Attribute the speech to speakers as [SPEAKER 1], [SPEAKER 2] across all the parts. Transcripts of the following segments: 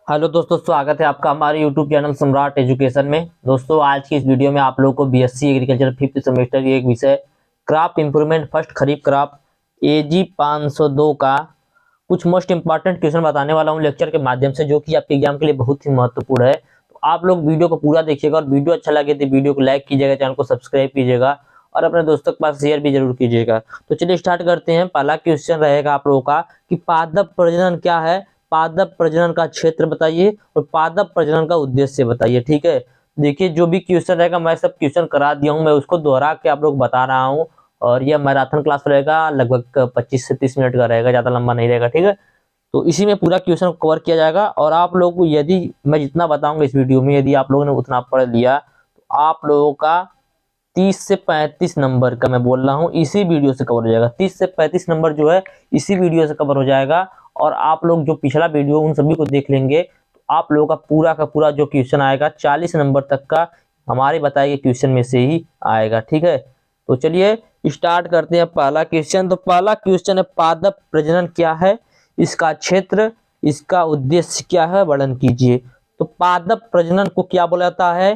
[SPEAKER 1] Hello दोस्तों, स्वागत है आपका हमारे यूट्यूब चैनल सम्राट एजुकेशन में। दोस्तों, आज की इस वीडियो में आप लोगों को बीएससी एग्रीकल्चर फिफ्थ सेमेस्टर की एक विषय क्रॉप इंप्रूवमेंट फर्स्ट खरीफ क्रॉप एजी 502 का कुछ मोस्ट इंपॉर्टेंट क्वेश्चन बताने वाला हूं लेक्चर के माध्यम से, जो कि आपके एग्जाम के लिए बहुत ही महत्वपूर्ण है। तो आप लोग वीडियो को पूरा देखिएगा और वीडियो अच्छा लगे तो वीडियो को लाइक कीजिएगा, चैनल को सब्सक्राइब कीजिएगा और अपने दोस्तों के पास शेयर भी जरूर कीजिएगा। तो चलिए स्टार्ट करते हैं। पहला क्वेश्चन रहेगा आप लोगों का कि पादप प्रजनन क्या है, पादप प्रजनन का क्षेत्र बताइए और पादप प्रजनन का उद्देश्य बताइए। ठीक है, देखिए जो भी क्वेश्चन रहेगा मैं सब क्वेश्चन करा दिया हूं, मैं उसको दोहरा के आप लोग बता रहा हूं। और यह मैराथन क्लास रहेगा, लगभग 25 से 30 मिनट का रहेगा, ज्यादा लंबा नहीं रहेगा। ठीक है, तो इसी में पूरा क्वेश्चन कवर किया जाएगा और आप लोग को यदि मैं जितना बताऊंगा इस वीडियो में यदि आप लोगों ने उतना पढ़ लिया तो आप लोगों का 30 से 35 नंबर का, मैं बोल रहा हूँ, इसी वीडियो से कवर हो जाएगा। 30 से 35 नंबर जो है इसी वीडियो से कवर हो जाएगा। और आप लोग जो पिछला वीडियो उन सभी को देख लेंगे तो आप लोगों का पूरा जो क्वेश्चन आएगा 40 नंबर तक का हमारे बताए गए क्वेश्चन में से ही आएगा। ठीक है, तो चलिए स्टार्ट करते हैं पहला क्वेश्चन। तो पहला क्वेश्चन है पादप प्रजनन क्या है, इसका क्षेत्र, इसका उद्देश्य क्या है, वर्णन कीजिए। तो पादप प्रजनन को क्या बोला जाता है,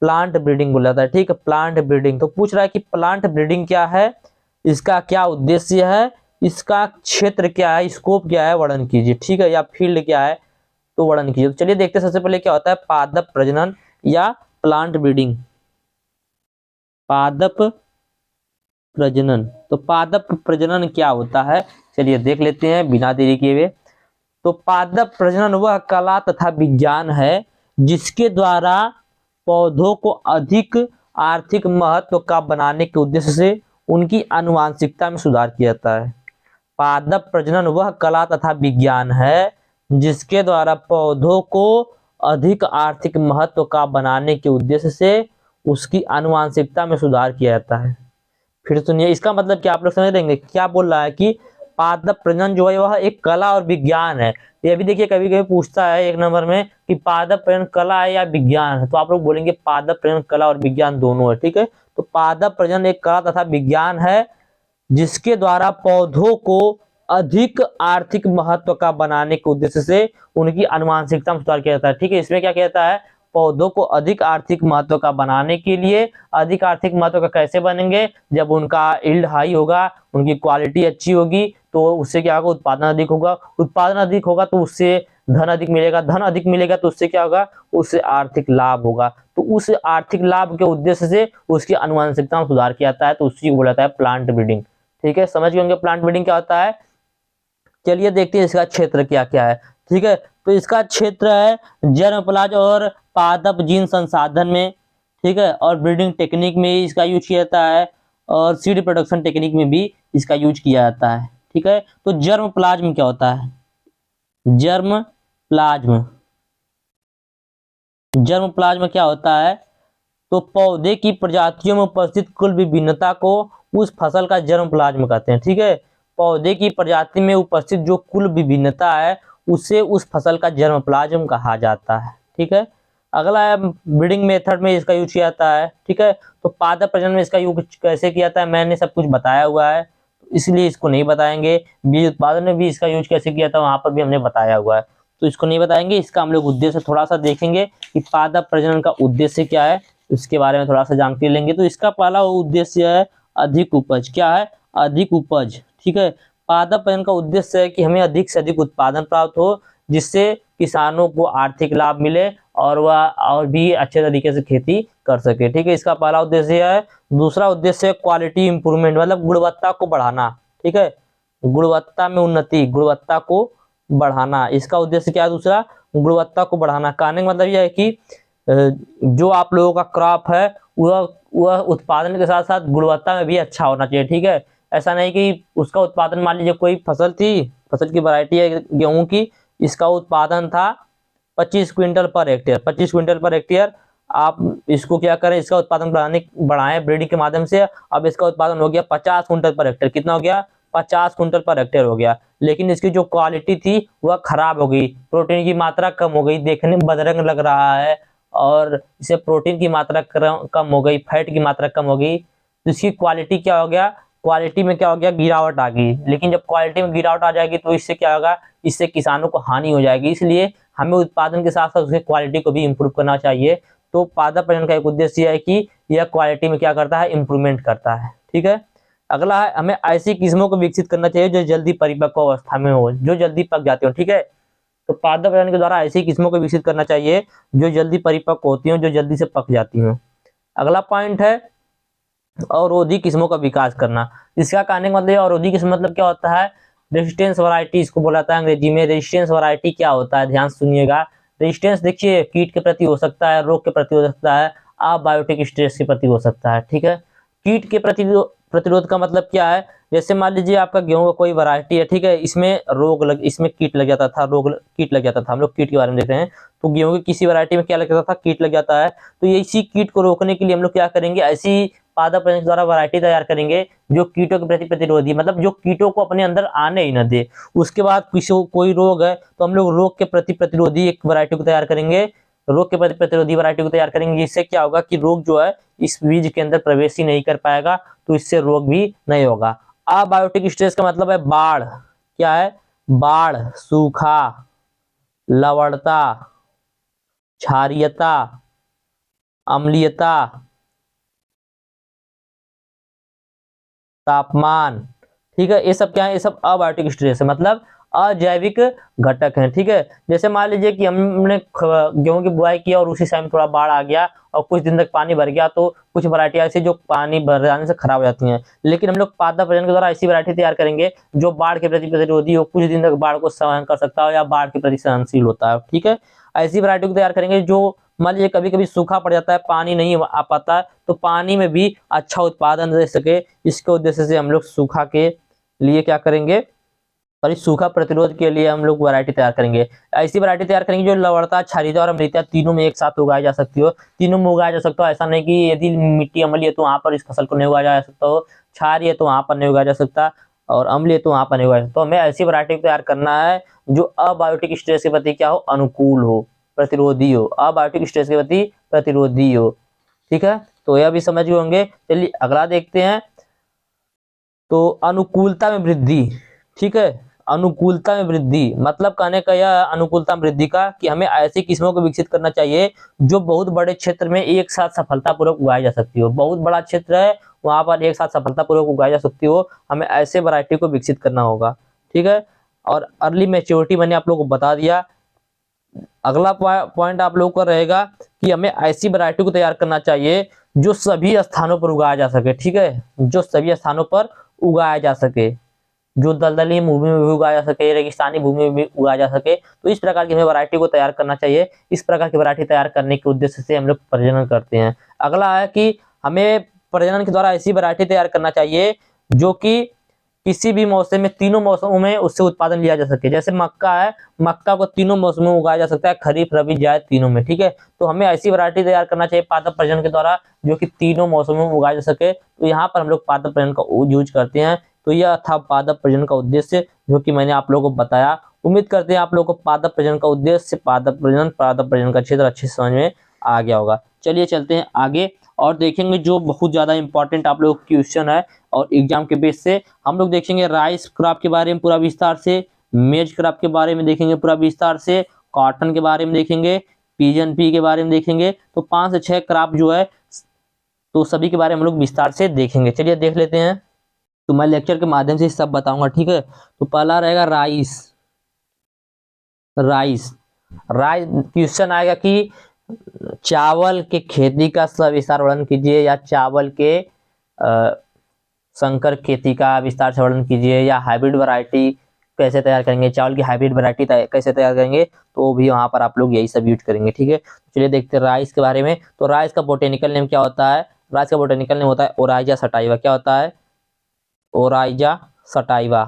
[SPEAKER 1] प्लांट ब्रीडिंग बोला जाता है। ठीक है, प्लांट ब्रीडिंग। तो पूछ रहा है कि प्लांट ब्रीडिंग क्या है, इसका क्या उद्देश्य है, इसका क्षेत्र क्या है, स्कोप क्या है, वर्णन कीजिए। ठीक है, या फील्ड क्या है तो वर्णन कीजिए। तो चलिए देखते हैं सबसे पहले क्या होता है पादप प्रजनन या प्लांट ब्रीडिंग। पादप प्रजनन, तो पादप प्रजनन क्या होता है चलिए देख लेते हैं बिना देरी किए हुए। तो पादप प्रजनन वह कला तथा विज्ञान है जिसके द्वारा पौधों को अधिक आर्थिक महत्व का बनाने के उद्देश्य से उनकी आनुवांशिकता में सुधार किया जाता है। पादप प्रजनन वह कला तथा विज्ञान है जिसके द्वारा पौधों को अधिक आर्थिक महत्व का बनाने के उद्देश्य से उसकी आनुवांशिकता में सुधार किया जाता है। फिर सुनिए, इसका मतलब क्या आप लोग समझ लेंगे। क्या बोल रहा है कि पादप प्रजनन जो है वह एक कला और विज्ञान है। ये भी देखिए कभी कभी पूछता है एक नंबर में कि पादप प्रजनन कला है या विज्ञान है, तो आप लोग बोलेंगे पादप प्रजनन कला और विज्ञान दोनों है। ठीक है, तो पादप प्रजनन एक कला तथा विज्ञान है जिसके द्वारा पौधों को अधिक आर्थिक महत्व का बनाने के उद्देश्य से उनकी आनुवांशिकता में सुधार किया जाता है। ठीक है, इसमें क्या कहता है, पौधों को अधिक आर्थिक महत्व का बनाने के लिए, अधिक आर्थिक महत्व का कैसे बनेंगे, जब उनका यील्ड हाई होगा, उनकी क्वालिटी अच्छी होगी तो उससे क्या होगा, उत्पादन अधिक होगा, उत्पादन अधिक होगा तो उससे धन अधिक मिलेगा, धन अधिक मिलेगा तो उससे क्या होगा, उससे आर्थिक लाभ होगा। तो उस आर्थिक लाभ के उद्देश्य से उसकी आनुवांशिकता में सुधार किया जाता है, तो उसी को बोला जाता है प्लांट ब्रीडिंग। ठीक है, समझ गए होंगे प्लांट ब्रीडिंग क्या होता है। चलिए देखते हैं इसका क्षेत्र क्या क्या है। ठीक है, तो इसका क्षेत्र है जर्मप्लाज और पादप जीन संसाधन में। ठीक है, और ब्रीडिंग टेक्निक में इसका यूज किया जाता है और सीड प्रोडक्शन टेक्निक में भी इसका यूज किया जाता है। ठीक है, तो जर्म प्लाज्म क्या होता है, जर्म प्लाज्म, जर्म प्लाज्म क्या होता है, तो पौधे की प्रजातियों में उपस्थित कुल विभिन्नता को उस फसल का जर्म प्लाज्म कहते हैं। ठीक है, पौधे की प्रजाति में उपस्थित जो कुल विभिन्नता है उसे उस फसल का जर्म प्लाज्म कहा जाता है। ठीक है, अगला है ब्रीडिंग मेथड में इसका यूज किया जाता है। ठीक है, तो पादप प्रजनन में इसका यूज कैसे किया जाता है मैंने सब कुछ बताया हुआ है, इसलिए इसको नहीं बताएंगे। बीज उत्पादन में भी इसका यूज कैसे किया था वहां पर भी हमने बताया हुआ है, तो इसको नहीं बताएंगे। इसका हम लोग उद्देश्य थोड़ा सा देखेंगे कि पादप प्रजनन का उद्देश्य क्या है, इसके बारे में थोड़ा सा जानकारी लेंगे। तो इसका पहला उद्देश्य है अधिक उपज। क्या है, अधिक उपज। ठीक है, पादप प्रजनन का उद्देश्य है कि हमें अधिक से अधिक उत्पादन प्राप्त हो जिससे किसानों को आर्थिक लाभ मिले और वह और भी अच्छे तरीके से खेती कर सके। ठीक है, इसका पहला उद्देश्य है। दूसरा उद्देश्य है क्वालिटी इंप्रूवमेंट, मतलब गुणवत्ता को बढ़ाना। ठीक है, गुणवत्ता में उन्नति, गुणवत्ता को बढ़ाना, इसका उद्देश्य क्या है दूसरा, गुणवत्ता को बढ़ाना। कहने का मतलब यह है कि जो आप लोगों का क्रॉप है वह उत्पादन के साथ साथ गुणवत्ता में भी अच्छा होना चाहिए। ठीक है, ऐसा नहीं कि उसका उत्पादन, मान लीजिए कोई फसल थी, फसल की वैरायटी है गेहूं की, इसका उत्पादन था 25 quintal per hectare, 25 quintal per hectare. आप इसको क्या करें, इसका उत्पादन बढ़ाएं ब्रीडिंग के माध्यम से। अब इसका उत्पादन हो गया 50 क्विंटल पर हेक्टेयर, कितना हो गया, 50 क्विंटल पर हेक्टेयर हो गया। लेकिन इसकी जो क्वालिटी थी वह खराब हो गई, प्रोटीन की मात्रा कम हो गई, देखने में बदरंग लग रहा है और इसे प्रोटीन की मात्रा कम हो गई, फैट की मात्रा कम हो गई, तो इसकी क्वालिटी क्या हो गया, क्वालिटी में क्या हो गया, गिरावट आ गई। लेकिन जब क्वालिटी में गिरावट आ जाएगी तो इससे क्या होगा, इससे किसानों को हानि हो जाएगी। इसलिए हमें उत्पादन के साथ साथ उसके क्वालिटी को भी इम्प्रूव करना चाहिए। तो पादप प्रजनन का एक उद्देश्य यह है कि यह क्वालिटी में क्या करता है, इम्प्रूवमेंट करता है। ठीक है, अगला है हमें ऐसी किस्मों को विकसित करना चाहिए जो जल्दी परिपक्व अवस्था में हो, जो जल्दी पक जाते हो। ठीक है, तो पादप प्रजनन के द्वारा ऐसी किस्मों को विकसित करना चाहिए जो जल्दी परिपक्व होती हो, जो जल्दी से पक जाती हो। अगला पॉइंट है अवरोधी किस्मों का विकास करना। इसका कहने का मतलब अवरोधी किस्म मतलब क्या होता है, रेजिस्टेंस वैरायटी इसको बोला जाता है अंग्रेजी में। रेजिस्टेंस वैरायटी क्या होता है, ध्यान सुनिएगा। रेजिस्टेंस देखिए कीट के प्रति हो सकता है, रोग के प्रति हो सकता है, अबायोटिक स्ट्रेस के प्रति हो सकता है। ठीक है, कीट के प्रति प्रतिरोध का मतलब क्या है, जैसे मान लीजिए आपका गेहूं का कोई वैरायटी है, ठीक है, इसमें कीट लग जाता था, कीट लग जाता था। हम लोग कीट के बारे में देखते हैं, तो गेहूं की किसी वैरायटी में क्या लग जाता था, कीट लग जाता है। तो ये इसी कीट को रोकने के लिए हम लोग क्या करेंगे, ऐसी पादप प्रजनन के द्वारा वैरायटी तैयार करेंगे जो कीटों के प्रति प्रतिरोधी, मतलब जो कीटों को अपने अंदर आने ही न दे। उसके बाद किसी कोई रोग है तो हम लोग रोग के प्रति प्रतिरोधी एक वैरायटी को तैयार करेंगे, रोग के प्रति प्रतिरोधी वैरायटी को तैयार करेंगे, जिससे क्या होगा कि रोग जो है इस बीज के अंदर प्रवेश ही नहीं कर पाएगा, तो इससे रोग भी नहीं होगा। अबायोटिक स्ट्रेस का मतलब है बाढ़। क्या है, बाढ़, सूखा, लवणता, क्षारीयता, अम्लीयता, तापमान। ठीक है, ये सब क्या है, ये सब अबायोटिक स्ट्रेस है, मतलब अजैविक घटक हैं। ठीक है, जैसे मान लीजिए कि हमने गेहूं की बुआई की और उसी समय थोड़ा बाढ़ आ गया और कुछ दिन तक पानी भर गया, तो कुछ वैरायटी ऐसी जो पानी भर जाने से खराब हो जाती हैं। लेकिन हम लोग पादप प्रजनन के द्वारा ऐसी वैरायटी तैयार करेंगे जो बाढ़ के प्रति प्रतिरोधी हो, कुछ दिन तक बाढ़ को सहन कर सकता हो या बाढ़ के प्रति सहनशील होता है। ठीक है, ऐसी वैरायटी को तैयार करेंगे जो मान लीजिए कभी कभी सूखा पड़ जाता है, पानी नहीं आ पाता है, तो पानी में भी अच्छा उत्पादन दे सके, इसके उद्देश्य से हम लोग सूखा के लिए क्या करेंगे, और इस सूखा प्रतिरोध के लिए हम लोग वैरायटी तैयार करेंगे। ऐसी वैरायटी तैयार करेंगे जो लवणता, क्षारीयता और अम्लीयता तीनों में एक साथ उगाई जा सकती हो। तीनों में उगाया जा सकता हो, ऐसा नहीं कि यदि मिट्टी अम्लीय है तो वहां पर इस फसल को नहीं उगाया जा सकता हो, क्षारीय है तो वहां पर नहीं उगाया जा सकता, और अम्लीय तो वहां पर नहीं उगाया सकता। तो हमें ऐसी वैरायटी तैयार करना है जो अबायोटिक स्ट्रेस के प्रति क्या हो, अनुकूल हो, प्रतिरोधी हो, अबायोटिक स्ट्रेस के प्रति प्रतिरोधी हो। ठीक है, तो यह भी समझ गए होंगे। चलिए अगला देखते हैं, तो अनुकूलता में वृद्धि। ठीक है, अनुकूलता में वृद्धि मतलब कहने का यह अनुकूलता में वृद्धि का कि हमें ऐसी किस्मों को विकसित करना चाहिए जो बहुत बड़े क्षेत्र में एक साथ सफलतापूर्वक उगाई जा सकती हो। बहुत बड़ा क्षेत्र है, वहां पर एक साथ सफलतापूर्वक उगाई जा सकती हो, हमें ऐसे वैरायटी को विकसित करना होगा। ठीक है, और अर्ली मैच्योरिटी मैंने आप लोगों को बता दिया। अगला पॉइंट आप लोगों का रहेगा कि हमें ऐसी वैरायटी को तैयार करना चाहिए जो सभी स्थानों पर उगाया जा सके। ठीक है, जो सभी स्थानों पर उगाया जा सके, जो दलदली भूमि में भी उगाया जा सके, रेगिस्तानी भूमि में भी उगाया जा सके, तो इस प्रकार की हमें वैरायटी को तैयार करना चाहिए। इस प्रकार की वैरायटी तैयार करने के उद्देश्य से हम लोग प्रजनन करते हैं। अगला है कि हमें प्रजनन के द्वारा ऐसी वैरायटी तैयार करना चाहिए जो कि किसी भी मौसम में, तीनों मौसमों में उससे उत्पादन लिया जा सके। जैसे मक्का है, मक्का को तीनों मौसमों में उगाया जा सकता है, खरीफ, रबी, जायद तीनों में। ठीक है, तो हमें ऐसी वैरायटी तैयार करना चाहिए पादप प्रजनन के द्वारा जो कि तीनों मौसमों में उगाया जा सके। तो यहाँ पर हम लोग पादप प्रजनन का यूज करते हैं। तो यह था पादप प्रजनन का उद्देश्य जो कि मैंने आप लोगों को बताया। उम्मीद करते हैं आप लोगों को पादप प्रजनन का उद्देश्य, पादप प्रजनन का क्षेत्र अच्छे से समझ में आ गया होगा। चलिए चलते हैं आगे और देखेंगे जो बहुत ज्यादा इंपॉर्टेंट आप लोग क्वेश्चन है और एग्जाम के बेस से हम लोग देखेंगे राइस क्रॉप के बारे में पूरा विस्तार से, मेज क्रॉप के बारे में देखेंगे पूरा विस्तार से, कॉटन के बारे में देखेंगे, पिजन पी के बारे में देखेंगे। तो 5 से 6 क्रॉप जो है तो सभी के बारे में हम लोग विस्तार से देखेंगे। चलिए देख लेते हैं, तो मैं लेक्चर के माध्यम से सब बताऊंगा। ठीक है, तो पहला रहेगा राइस। राइस राइस क्वेश्चन आएगा कि चावल के खेती का सविस्तार वर्णन कीजिए, या चावल के संकर खेती का विस्तार से वर्णन कीजिए, या हाइब्रिड वैरायटी कैसे तैयार करेंगे, चावल की हाइब्रिड वैरायटी कैसे तैयार करेंगे, तो भी वहां पर आप लोग यही सब यूज करेंगे। ठीक है, चलिए देखते हैं राइस के बारे में। तो राइस का बोटेनिकल नेम क्या होता है, राइस का बोटेनिकल नेम होता है ओराइजा सटाइवा। क्या होता है, ओराइजा सटाइवा।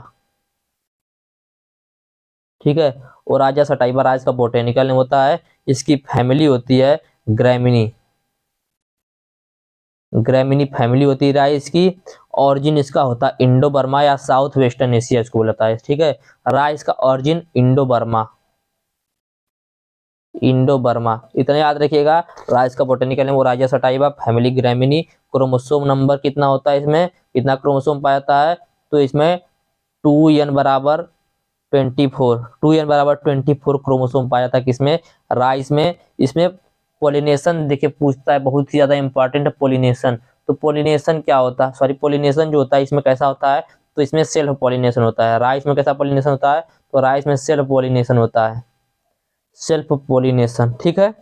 [SPEAKER 1] ठीक है, ओराइजा सटाइवा राइस का बोटेनिकल नेम होता है। इसकी फैमिली होती है ग्रैमिनी, ग्रैमिनी फैमिली होती है राइस की। ऑरिजिन इसका होता है इंडो बर्मा या साउथ वेस्टर्न एशिया इसको बोलता है। ठीक है, राइस का origin Indo Burma, Indo Burma, इतना याद रखिएगा। राइस का botanical name Oryza sativa, family Gramineae. Chromosome number कितना होता है इसमें, कितना क्रोमोसोम पाया जाता है, तो इसमें 2n बराबर 24, 2n बराबर 24 क्रोमोसोम पाया जाता है किसमें, राइस में। इसमें पोलिनेशन देखिए पूछता है, बहुत ही ज्यादा इंपॉर्टेंट है पोलिनेशन। तो पोलिनेशन क्या होता है, सॉरी पोलिनेशन जो होता है इसमें कैसा होता है, तो इसमें सेल्फ पोलिनेशन होता है। राइस में कैसा पोलिनेशन होता है, तो राइस में सेल्फ पोलिनेशन होता है, सेल्फ पोलिनेशन। ठीक है,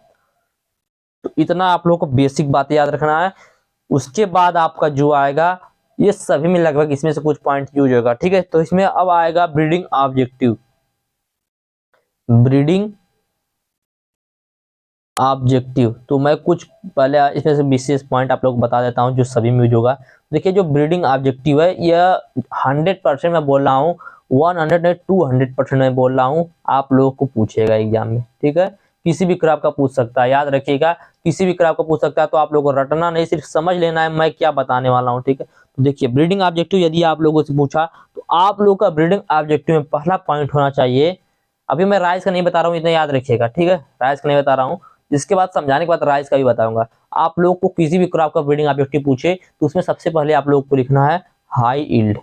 [SPEAKER 1] तो इतना आप लोगों को बेसिक बातें याद रखना है। उसके बाद आपका जो आएगा, ये सभी में लगभग इसमें से कुछ पॉइंट यूज होगा। ठीक है, तो इसमें अब आएगा ब्रीडिंग ऑब्जेक्टिव। ब्रीडिंग ऑब्जेक्टिव, तो मैं कुछ पहले इसमें से विशेष पॉइंट आप लोग को बता देता हूं जो सभी में यूज होगा। देखिए जो ब्रीडिंग ऑब्जेक्टिव है, यह 100% मैं बोल रहा हूँ, 100 नहीं 200% मैं बोल रहा हूँ, आप लोगों को पूछेगा एग्जाम में। ठीक है, किसी भी क्रॉप का पूछ सकता है, याद रखिएगा, किसी भी क्रॉप का पूछ सकता है। तो आप लोगों को रटना नहीं, सिर्फ समझ लेना है मैं क्या बताने वाला हूँ। ठीक है, तो देखिए ब्रीडिंग ऑब्जेक्टिव यदि आप लोगों से पूछा, तो आप लोग का ब्रीडिंग ऑब्जेक्टिव में पहला पॉइंट होना चाहिए, अभी मैं राइस का नहीं बता रहा हूँ, इतना याद रखिएगा। ठीक है, राइस का नहीं बता रहा हूँ, इसके बाद समझाने के बाद राइस का भी बताऊंगा। आप लोग को किसी भी क्रॉप का ब्रीडिंग ऑब्जेक्टिव पूछे, तो उसमें सबसे पहले आप लोग को लिखना है हाई यील्ड।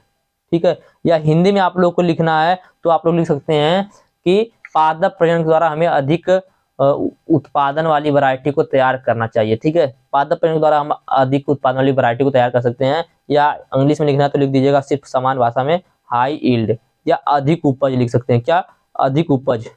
[SPEAKER 1] ठीक है, या हिंदी में आप लोग को लिखना है, तो आप लोग लिख सकते हैं कि पादप प्रजनन के द्वारा हमें अधिक उत्पादन वाली वैरायटी को तैयार करना चाहिए। ठीक है, पादप प्रजनन के द्वारा हम अधिक उत्पादन वाली वैरायटी को तैयार कर सकते हैं, या इंग्लिश में लिखना है तो लिख दीजिएगा सिर्फ समान भाषा में हाई यील्ड, या अधिक उपज लिख सकते हैं। क्या, अधिक उपज,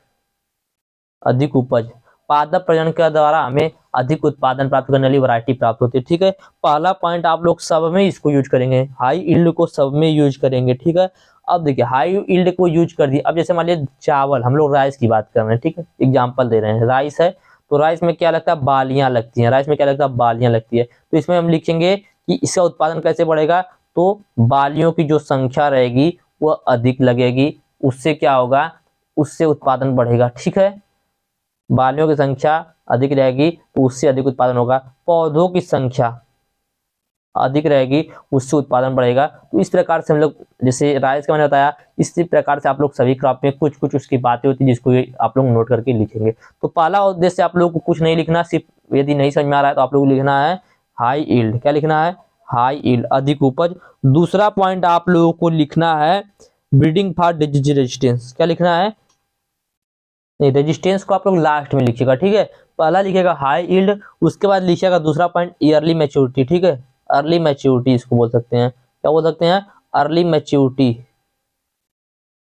[SPEAKER 1] अधिक उपज। पादप प्रजनन के द्वारा हमें अधिक उत्पादन प्राप्त करने वाली वैरायटी प्राप्त होती है। ठीक है, पहला पॉइंट आप लोग सब में इसको यूज करेंगे, हाई यील्ड को सब में यूज करेंगे। ठीक है, अब देखिए हाई यील्ड को यूज कर दिए, अब जैसे मान लीजिए चावल, हम लोग राइस की बात कर रहे हैं। ठीक है, एग्जाम्पल दे रहे हैं, राइस है, तो राइस में क्या लगता है, बालियां लगती हैं। राइस में क्या लगता है, बालियां लगती है। तो इसमें हम लिखेंगे कि इसका उत्पादन कैसे बढ़ेगा, तो बालियों की जो संख्या रहेगी वह अधिक लगेगी, उससे क्या होगा, उससे उत्पादन बढ़ेगा। ठीक है, बालियों की संख्या अधिक रहेगी तो उससे अधिक उत्पादन होगा। पौधों की संख्या अधिक रहेगी, उससे उत्पादन बढ़ेगा। तो इस प्रकार से हम लोग, जैसे राइस का मैंने बताया, इसी प्रकार से आप लोग सभी क्रॉप में कुछ कुछ उसकी बातें होती है जिसको आप लोग नोट करके लिखेंगे। तो पहला उद्देश्य आप लोग को कुछ नहीं लिखना, सिर्फ यदि नहीं समझ में आ रहा है तो आप लोग लिखना है हाई यील्ड। क्या लिखना है, हाई यील्ड, अधिक उपज। दूसरा पॉइंट आप लोगों को लिखना है ब्रीडिंग फॉर डिजीज रेजिस्टेंस। क्या लिखना है, नहीं रेजिस्टेंस को आप लोग लास्ट में लिखिएगा। ठीक है, पहला लिखिएगा हाई यील्ड, उसके बाद लिखिएगा दूसरा पॉइंट ईयरली मैच्योरिटी। ठीक है, अर्ली मैच्योरिटी इसको बोल सकते हैं, क्या बोल सकते हैं, early maturity.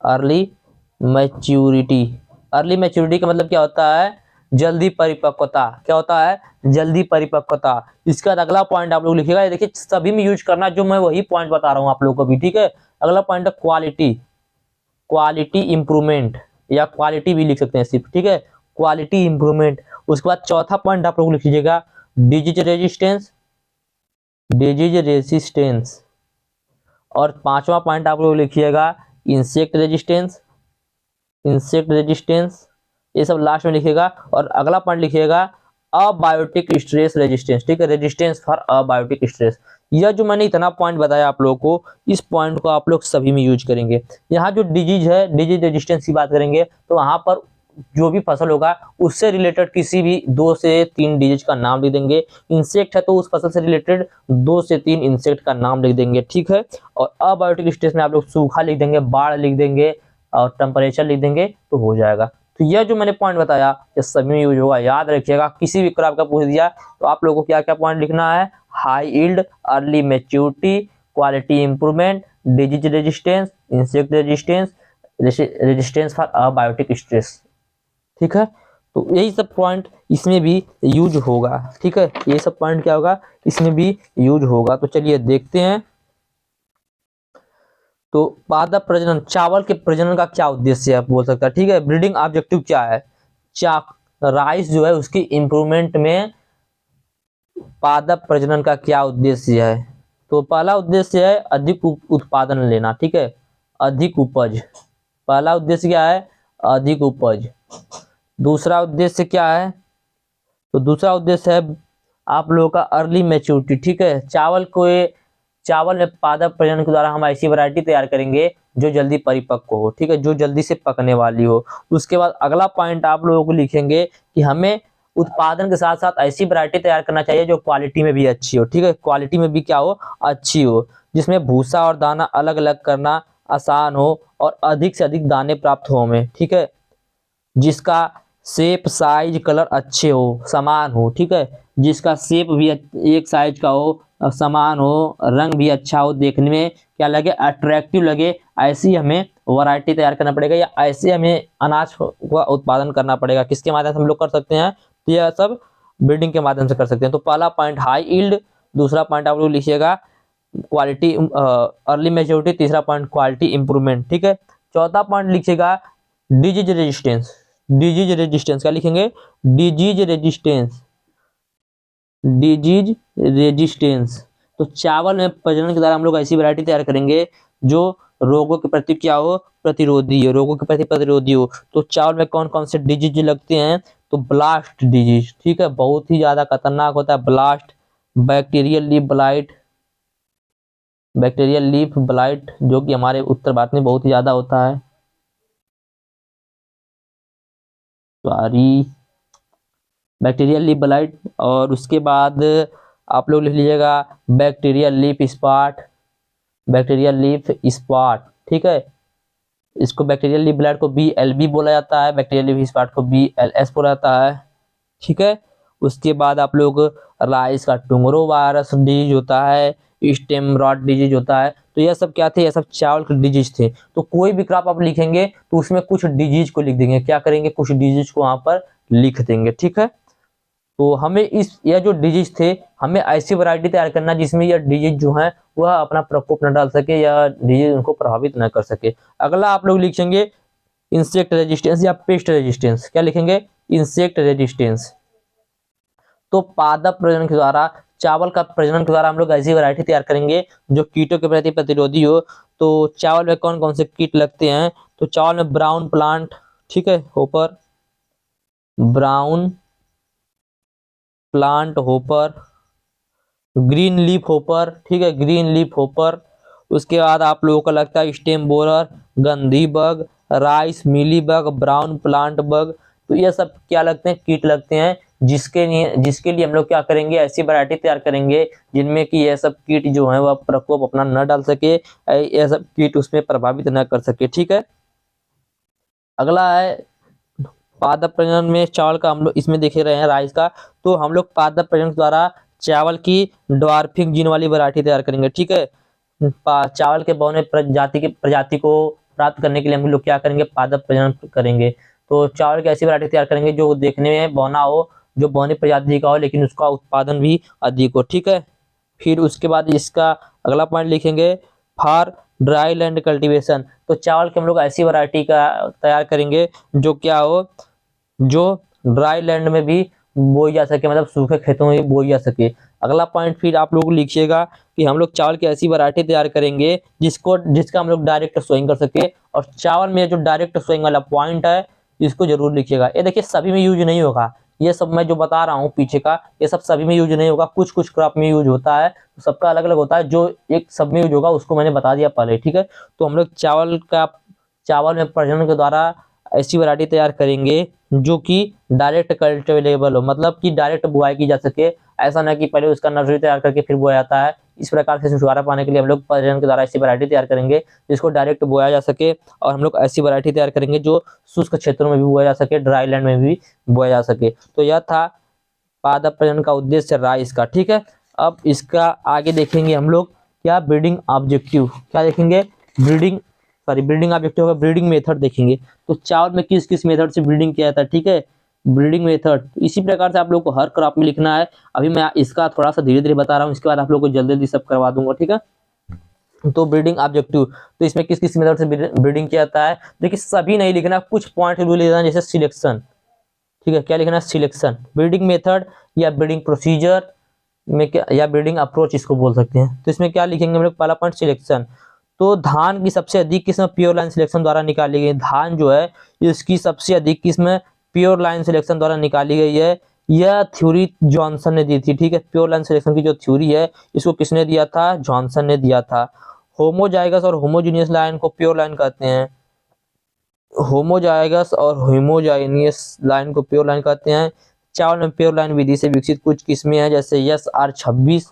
[SPEAKER 1] Early maturity, early maturity का मतलब क्या होता है, जल्दी परिपक्वता। क्या होता है, जल्दी परिपक्वता। इसका अगला पॉइंट आप लोग लिखिएगा, देखिए सभी में यूज करना, जो मैं वही पॉइंट बता रहा हूँ आप लोगों को भी। ठीक है, अगला पॉइंट है क्वालिटी, क्वालिटी इंप्रूवमेंट, या क्वालिटी भी लिख सकते हैं सिर्फ। ठीक है, क्वालिटी इंप्रूवमेंट। उसके बाद चौथा पॉइंट आप लोग लिख लीजिएगा डिजीज रेजिस्टेंस, डिजीज रेजिस्टेंस। और पांचवा पॉइंट आप लोग लिखिएगा इंसेक्ट रेजिस्टेंस, इंसेक्ट रेजिस्टेंस, ये सब लास्ट में लिखिएगा। और अगला पॉइंट लिखिएगा अबायोटिक स्ट्रेस रेजिस्टेंस। ठीक है, रेजिस्टेंस फॉर अबायोटिक स्ट्रेस। यह जो मैंने इतना पॉइंट बताया आप लोगों को, इस पॉइंट को आप लोग सभी में यूज करेंगे। यहाँ जो डिजीज है, डिजीज रेजिस्टेंस की बात करेंगे, तो वहां पर जो भी फसल होगा उससे रिलेटेड किसी भी 2 से 3 डिजीज का नाम लिख देंगे। इंसेक्ट है तो उस फसल से रिलेटेड 2 से 3 इंसेक्ट का नाम लिख देंगे। ठीक है, और अबायोटिक स्ट्रेस में आप लोग सूखा लिख देंगे, बाढ़ लिख देंगे, और टेम्परेचर लिख देंगे, तो हो जाएगा। तो यह जो मैंने पॉइंट बताया ये सभी में यूज होगा, याद रखिएगा। किसी भी क्रॉप का पूछ दिया तो आप लोगों को क्या क्या पॉइंट लिखना है, high yield, early maturity, quality improvement, disease resistance, insect resistance, resistance for abiotic stress. ठीक है, तो यही सब पॉइंट इसमें भी यूज होगा। ठीक है, ये सब पॉइंट क्या होगा, इसमें भी यूज होगा। तो चलिए देखते हैं। तो पादप प्रजनन, चावल के प्रजनन का क्या उद्देश्य है, आप बोल सकते हैं। ठीक है, ब्रीडिंग ऑब्जेक्टिव क्या है, राइस जो है उसकी इंप्रूवमेंट में पादप प्रजनन का क्या उद्देश्य है। तो पहला उद्देश्य है अधिक उत्पादन लेना। ठीक है, अधिक उपज, पहला उद्देश्य क्या है, अधिक उपज। दूसरा उद्देश्य क्या है, तो दूसरा उद्देश्य है आप लोगों का अर्ली मैच्योरिटी। ठीक है, चावल में पादप प्रजनन के द्वारा हम ऐसी वैरायटी तैयार करेंगे जो जल्दी परिपक्व हो। ठीक है, जो जल्दी से पकने वाली हो। उसके बाद अगला पॉइंट आप लोगों को लिखेंगे कि हमें उत्पादन के साथ साथ ऐसी वैरायटी तैयार करना चाहिए जो क्वालिटी में भी अच्छी हो। ठीक है, क्वालिटी में भी क्या हो, अच्छी हो, जिसमें भूसा और दाना अलग अलग करना आसान हो और अधिक से अधिक दाने प्राप्त हो हमें, ठीक है। जिसका शेप साइज कलर अच्छे हो, समान हो, ठीक है। जिसका शेप भी एक साइज का हो, समान हो, रंग भी अच्छा हो, देखने में क्या लगे, अट्रैक्टिव लगे, ऐसी हमें वैरायटी तैयार करना पड़ेगा या ऐसे हमें अनाज का उत्पादन करना पड़ेगा। किसके माध्यम से हम लोग कर सकते हैं, तो यह सब ब्रीडिंग के माध्यम से कर सकते हैं। तो पहला पॉइंट हाई यील्ड, दूसरा पॉइंट आप लोग लिखिएगा क्वालिटी अर्ली मैच्योरिटी, तीसरा पॉइंट क्वालिटी इंप्रूवमेंट, ठीक है। चौथा पॉइंट लिखिएगा डिजीज रेजिस्टेंस। डिजीज रेजिस्टेंस क्या लिखेंगे, डिजीज रेजिस्टेंस, डिजीज रेजिस्टेंस। तो चावल में प्रजनन के द्वारा हम लोग ऐसी वैरायटी तैयार करेंगे जो रोगों के प्रति क्या हो, प्रतिरोधी हो, रोगों के प्रति प्रतिरोधी हो। तो चावल में कौन कौन से डिजीज लगते हैं, तो ब्लास्ट डिजीज, ठीक है, बहुत ही ज्यादा खतरनाक होता है blast, bacterial leaf blight, bacterial leaf blight जो कि हमारे उत्तर भारत में बहुत ही ज्यादा होता है, सॉरी, बैक्टीरियल लीफ ब्लाइट। और उसके बाद आप लोग लिख लीजिएगा bacterial leaf spot, bacterial leaf spot, ठीक है। इसको बैक्टीरियल लीफ ब्लाइट को BLB बोला जाता है, बैक्टीरियल लीफ स्पॉट को BLS बोला जाता है, ठीक है। उसके बाद आप लोग राइस का टुंगरो वायरस डिजीज होता है, स्टेम रॉट डिजीज होता है। तो यह सब क्या थे, यह सब चावल के डिजीज थे। तो कोई भी क्रॉप आप लिखेंगे तो उसमें कुछ डिजीज को लिख देंगे, क्या करेंगे, कुछ डिजीज को वहां पर लिख देंगे, ठीक है। तो हमें यह जो डिजीज थे, हमें ऐसी वैरायटी तैयार करना जिसमें यह डिजीज जो है वह अपना प्रकोप न डाल सके या डिजीज उनको प्रभावित न कर सके। अगला आप लोग लिखेंगे इंसेक्ट रेजिस्टेंस या पेस्ट रेजिस्टेंस। क्या लिखेंगे, इंसेक्ट रेजिस्टेंस। तो पादप प्रजनन के द्वारा, चावल का प्रजनन के द्वारा हम लोग ऐसी वैरायटी तैयार करेंगे जो कीटों के प्रति प्रतिरोधी हो। तो चावल में कौन कौन से कीट लगते हैं, तो चावल में ब्राउन प्लांट, ठीक है, hopper, brown plant hopper, green leaf hopper, ठीक है, ग्रीन लीफ होपर। उसके बाद आप लोगों को लगता है स्टेम बोरर, गंधी बग, राइस मिली बग, ब्राउन प्लांट बग। तो ये सब क्या लगते हैं, कीट लगते हैं जिसके लिए हम लोग क्या करेंगे, ऐसी वैरायटी तैयार करेंगे जिनमें कि ये सब कीट जो है वह प्रकोप अपना न डाल सके, ये सब कीट उसमें प्रभावित न कर सके, ठीक है। अगला है पादप प्रजनन में चावल का, हम लोग इसमें देख रहे हैं राइस का। तो हम लोग पादप प्रजनन द्वारा चावल की ड्वार्फिंग जीन वाली वैरायटी तैयार करेंगे, ठीक है। चावल के बौने प्रजाति को प्राप्त करने के लिए हम लोग क्या करेंगे, पादप प्रजनन करेंगे। तो चावल की ऐसी वैरायटी तैयार करेंगे जो देखने में बौना हो, जो बौनी प्रजाति का हो, लेकिन उसका उत्पादन भी अधिक हो, ठीक है। फिर उसके बाद इसका अगला पॉइंट लिखेंगे फॉर ड्राई लैंड कल्टीवेशन। तो चावल के हम लोग ऐसी वैरायटी का तैयार करेंगे जो क्या हो, जो ड्राई लैंड में भी बोई जा सके, मतलब सूखे खेतों में भी बोई जा सके। अगला पॉइंट फिर आप लोग लिखिएगा कि हम लोग चावल की ऐसी वैरायटी तैयार करेंगे जिसका हम लोग डायरेक्ट सोइंग कर सके। और चावल में जो डायरेक्ट सोइंग वाला पॉइंट है इसको जरूर लिखिएगा। ये देखिए सभी में यूज नहीं होगा, ये सब मैं जो बता रहा हूँ पीछे का, ये सब सभी में यूज नहीं होगा, कुछ कुछ क्रॉप में यूज होता है, तो सबका अलग अलग होता है। जो एक सब में यूज होगा उसको मैंने बता दिया पहले, ठीक है। तो हम लोग चावल में प्रजनन के द्वारा ऐसी वैरायटी तैयार करेंगे जो कि डायरेक्ट कल्टिवेबल हो, मतलब कि डायरेक्ट बुआई की जा सके। ऐसा ना कि पहले उसका नर्सरी तैयार करके फिर बोया जाता है। इस प्रकार से छुटकारा पाने के लिए हम लोग प्रजनन के द्वारा ऐसी वैरायटी तैयार करेंगे जिसको डायरेक्ट बोया जा सके। और हम लोग ऐसी वैरायटी तैयार करेंगे जो शुष्क क्षेत्रों में भी बोया जा सके, ड्राई लैंड में भी बोया जा सके। तो यह था पादप प्रजनन का उद्देश्य राइस का, ठीक है। अब इसका आगे देखेंगे हम लोग क्या, ब्रीडिंग ऑब्जेक्टिव। क्या देखेंगे, ब्रीडिंग ऑब्जेक्टिव का ब्रीडिंग मेथड देखेंगे। तो चावल में किस किस मेथड से ब्रीडिंग किया जाता है, ठीक है, ब्रीडिंग मेथड। इसी प्रकार से आप लोग को हर क्रॉप में लिखना है। अभी मैं इसका थोड़ा सा धीरे धीरे बता रहा हूँ, इसके बाद आप लोग को जल्दी जल्दी सब करवा दूंगा, ठीक है। तो ब्रीडिंग ऑब्जेक्टिव, तो इसमें किस किस मेथड से ब्रीडिंग किया जाता है, देखिए सभी नहीं लिखना, कुछ पॉइंट लिख देना, जैसे सिलेक्शन, ठीक है। क्या लिखना है, सिलेक्शन, ब्रीडिंग मेथड या ब्रीडिंग प्रोसीजर में क्या, या ब्रीडिंग अप्रोच इसको बोल सकते हैं। तो इसमें क्या लिखेंगे हम लोग, पहला पॉइंट सिलेक्शन। तो धान की सबसे अधिक किस्म प्योर लाइन सिलेक्शन द्वारा निकाली गई। धान जो है इसकी सबसे अधिक किस्म प्योर लाइन सिलेक्शन द्वारा निकाली गई है। यह थ्योरी जॉनसन ने दी थी, ठीक है। प्योर लाइन सिलेक्शन की जो थ्योरी है इसको किसने दिया था, जॉनसन ने दिया था। होमोजाइगस और होमोजीनियस लाइन को प्योर लाइन कहते हैं। होमोजाइगस और होमोजाइनियस लाइन को प्योर लाइन कहते हैं। चावल में प्योर लाइन विधि से विकसित कुछ किस्में हैं, जैसे SR26,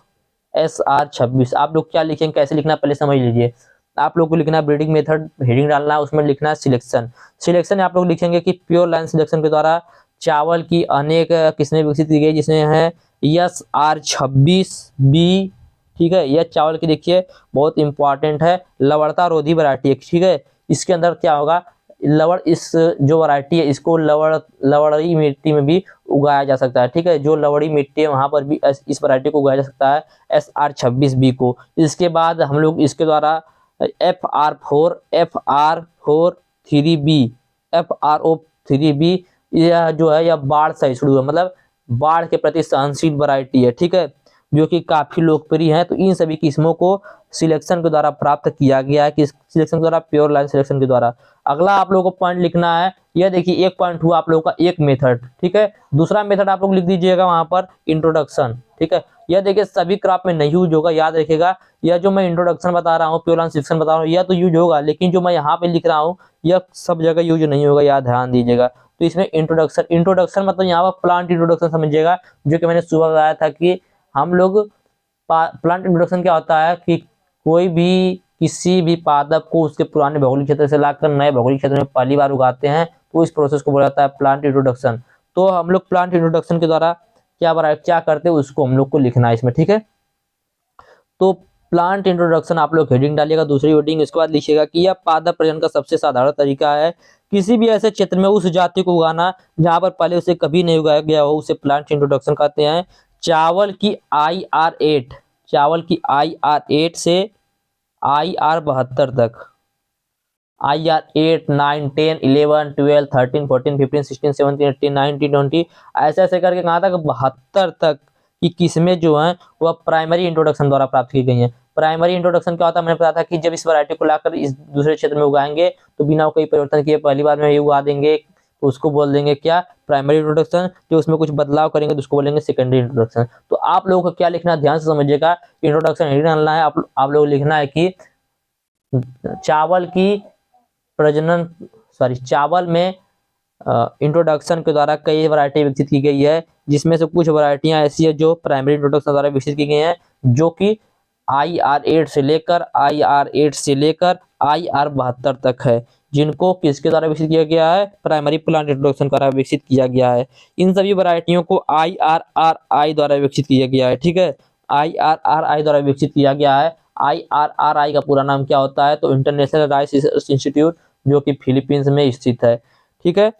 [SPEAKER 1] SR26। आप लोग क्या लिखेंगे, कैसे लिखना पहले समझ लीजिए। आप लोग को लिखना है ब्रीडिंग मेथड, हेडिंग डालना है, उसमें लिखना है सिलेक्शन। सिलेक्शन आप लोग लिखेंगे कि प्योर लाइन सिलेक्शन के द्वारा चावल की अनेक किस्में विकसित की गई, जिसमें है SR26B। ठीक है, यह चावल की देखिए बहुत इंपॉर्टेंट है, लवणता रोधी वैरायटी है। ठीक है, इसके अंदर क्या होगा, लवण, इस जो वैरायटी है इसको लवड़ी मिट्टी में भी उगाया जा सकता है। ठीक है, जो लवड़ी मिट्टी है वहां पर भी इस वैरायटी को उगाया जा सकता है, SR26B को। इसके बाद हम लोग इसके द्वारा FRO3B, यह जो है यह बाढ़ सहिष्णु है, मतलब बाढ़ के प्रति सहनशील वैरायटी है। ठीक है, जो कि काफी लोकप्रिय है। तो इन सभी किस्मों को सिलेक्शन के द्वारा प्राप्त किया गया है, किस सिलेक्शन के द्वारा, प्योर लाइन सिलेक्शन के द्वारा। अगला आप लोगों को पॉइंट लिखना है, यह देखिए एक पॉइंट हुआ आप लोगों का एक मेथड। ठीक है, दूसरा मेथड आप लोग लिख दीजिएगा वहां पर इंट्रोडक्शन। ठीक है, यह देखिए सभी क्रॉप में नहीं यूज होगा, याद रखिएगा। यह जो मैं इंट्रोडक्शन बता रहा हूँ, प्योर लाइन सिलेक्शन बता रहा हूँ, यह तो यूज होगा, लेकिन जो मैं यहाँ पे लिख रहा हूँ यह सब जगह यूज नहीं होगा, याद ध्यान दीजिएगा। तो इसमें इंट्रोडक्शन मतलब यहाँ पर प्लांट इंट्रोडक्शन समझिएगा, जो कि मैंने सुबह बताया था कि हम लोग प्लांट इंट्रोडक्शन क्या होता है कि कोई भी किसी भी पादप को उसके पुराने भौगोलिक क्षेत्र से लाकर नए भौगोलिक क्षेत्र में पहली बार उगाते हैं, तो इस प्रोसेस को बोला जाता है प्लांट इंट्रोडक्शन। तो हम लोग प्लांट इंट्रोडक्शन के द्वारा क्या करते हैं उसको हम लोग को लिखना है इसमें। ठीक है, तो प्लांट इंट्रोडक्शन आप लोग हेडिंग डालिएगा, दूसरी हेडिंग। इसके बाद लिखिएगा कि यह पादप प्रजनन का सबसे साधारण तरीका है, किसी भी ऐसे क्षेत्र में उस जाति को उगाना जहां पर पहले उसे कभी नहीं उगाया गया हो, उसे प्लांट इंट्रोडक्शन कहते हैं। चावल की IR8 से IR72 तक, IR8, 9, 10, 11, 12, 13, 14, 15, 16, 17, 18, 19, 20, ऐसे ऐसे करके कहाँ तक 72 तक की किस्में जो हैं वह प्राइमरी इंट्रोडक्शन द्वारा प्राप्त की गई हैं। प्राइमरी इंट्रोडक्शन क्या होता है, मैंने बताया था कि जब इस वैरायटी को लाकर इस दूसरे क्षेत्र में उगाएंगे तो बिना कोई परिवर्तन किए पहली बार में ये उगा देंगे, तो उसको बोल देंगे क्या, प्राइमरी इंट्रोडक्शन। जो उसमें कुछ बदलाव करेंगे तो उसको बोलेंगे सेकेंडरी इंट्रोडक्शन। तो आप लोगों को क्या लिखना है, ध्यान से समझिएगा। इंट्रोडक्शन हेडिंग डालना है, आप लोग लिखना है कि चावल में इंट्रोडक्शन के द्वारा कई वैरायटी विकसित की गई है, जिसमें से कुछ वैरायटियां ऐसी है जो प्राइमरी इंट्रोडक्शन द्वारा विकसित की गई हैं, जो कि IR8 से लेकर IR72 तक है, जिनको किसके द्वारा विकसित किया गया है, प्राइमरी प्लांट इंट्रोडक्शन द्वारा विकसित किया गया है। इन सभी वैरायटियों को IRRI द्वारा विकसित किया गया है। ठीक है, IRRI द्वारा विकसित किया गया है। IRRI का पूरा नाम क्या होता है, तो इंटरनेशनल राइस रिसर्च इंस्टीट्यूट, जो कि फिलीपींस में स्थित है। ठीक है,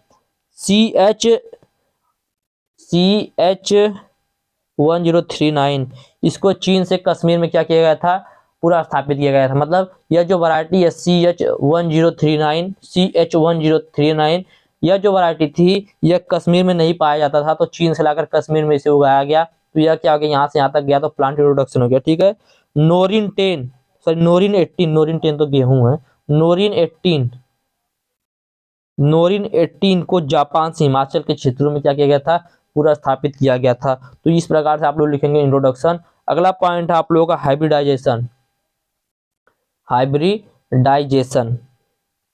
[SPEAKER 1] CH1039, इसको चीन से कश्मीर में क्या किया गया था, पूरा स्थापित किया गया था। मतलब यह जो वैरायटी है CH1039, यह जो वैरायटी थी यह कश्मीर में नहीं पाया जाता था, तो चीन से लाकर कश्मीर में इसे उगाया गया। तो यह क्या हो गया, यहाँ से यहाँ तक गया तो प्लांट इंट्रोडक्शन हो गया। ठीक है, नोरिन 10 तो गेहूं है। नोरिन 18 को जापान से हिमाचल के क्षेत्रों में क्या किया गया था, पूरा स्थापित किया गया था। तो इस प्रकार से आप लोग लिखेंगे इंट्रोडक्शन। अगला पॉइंट है आप लोगों का हाइब्रिडाइजेशन।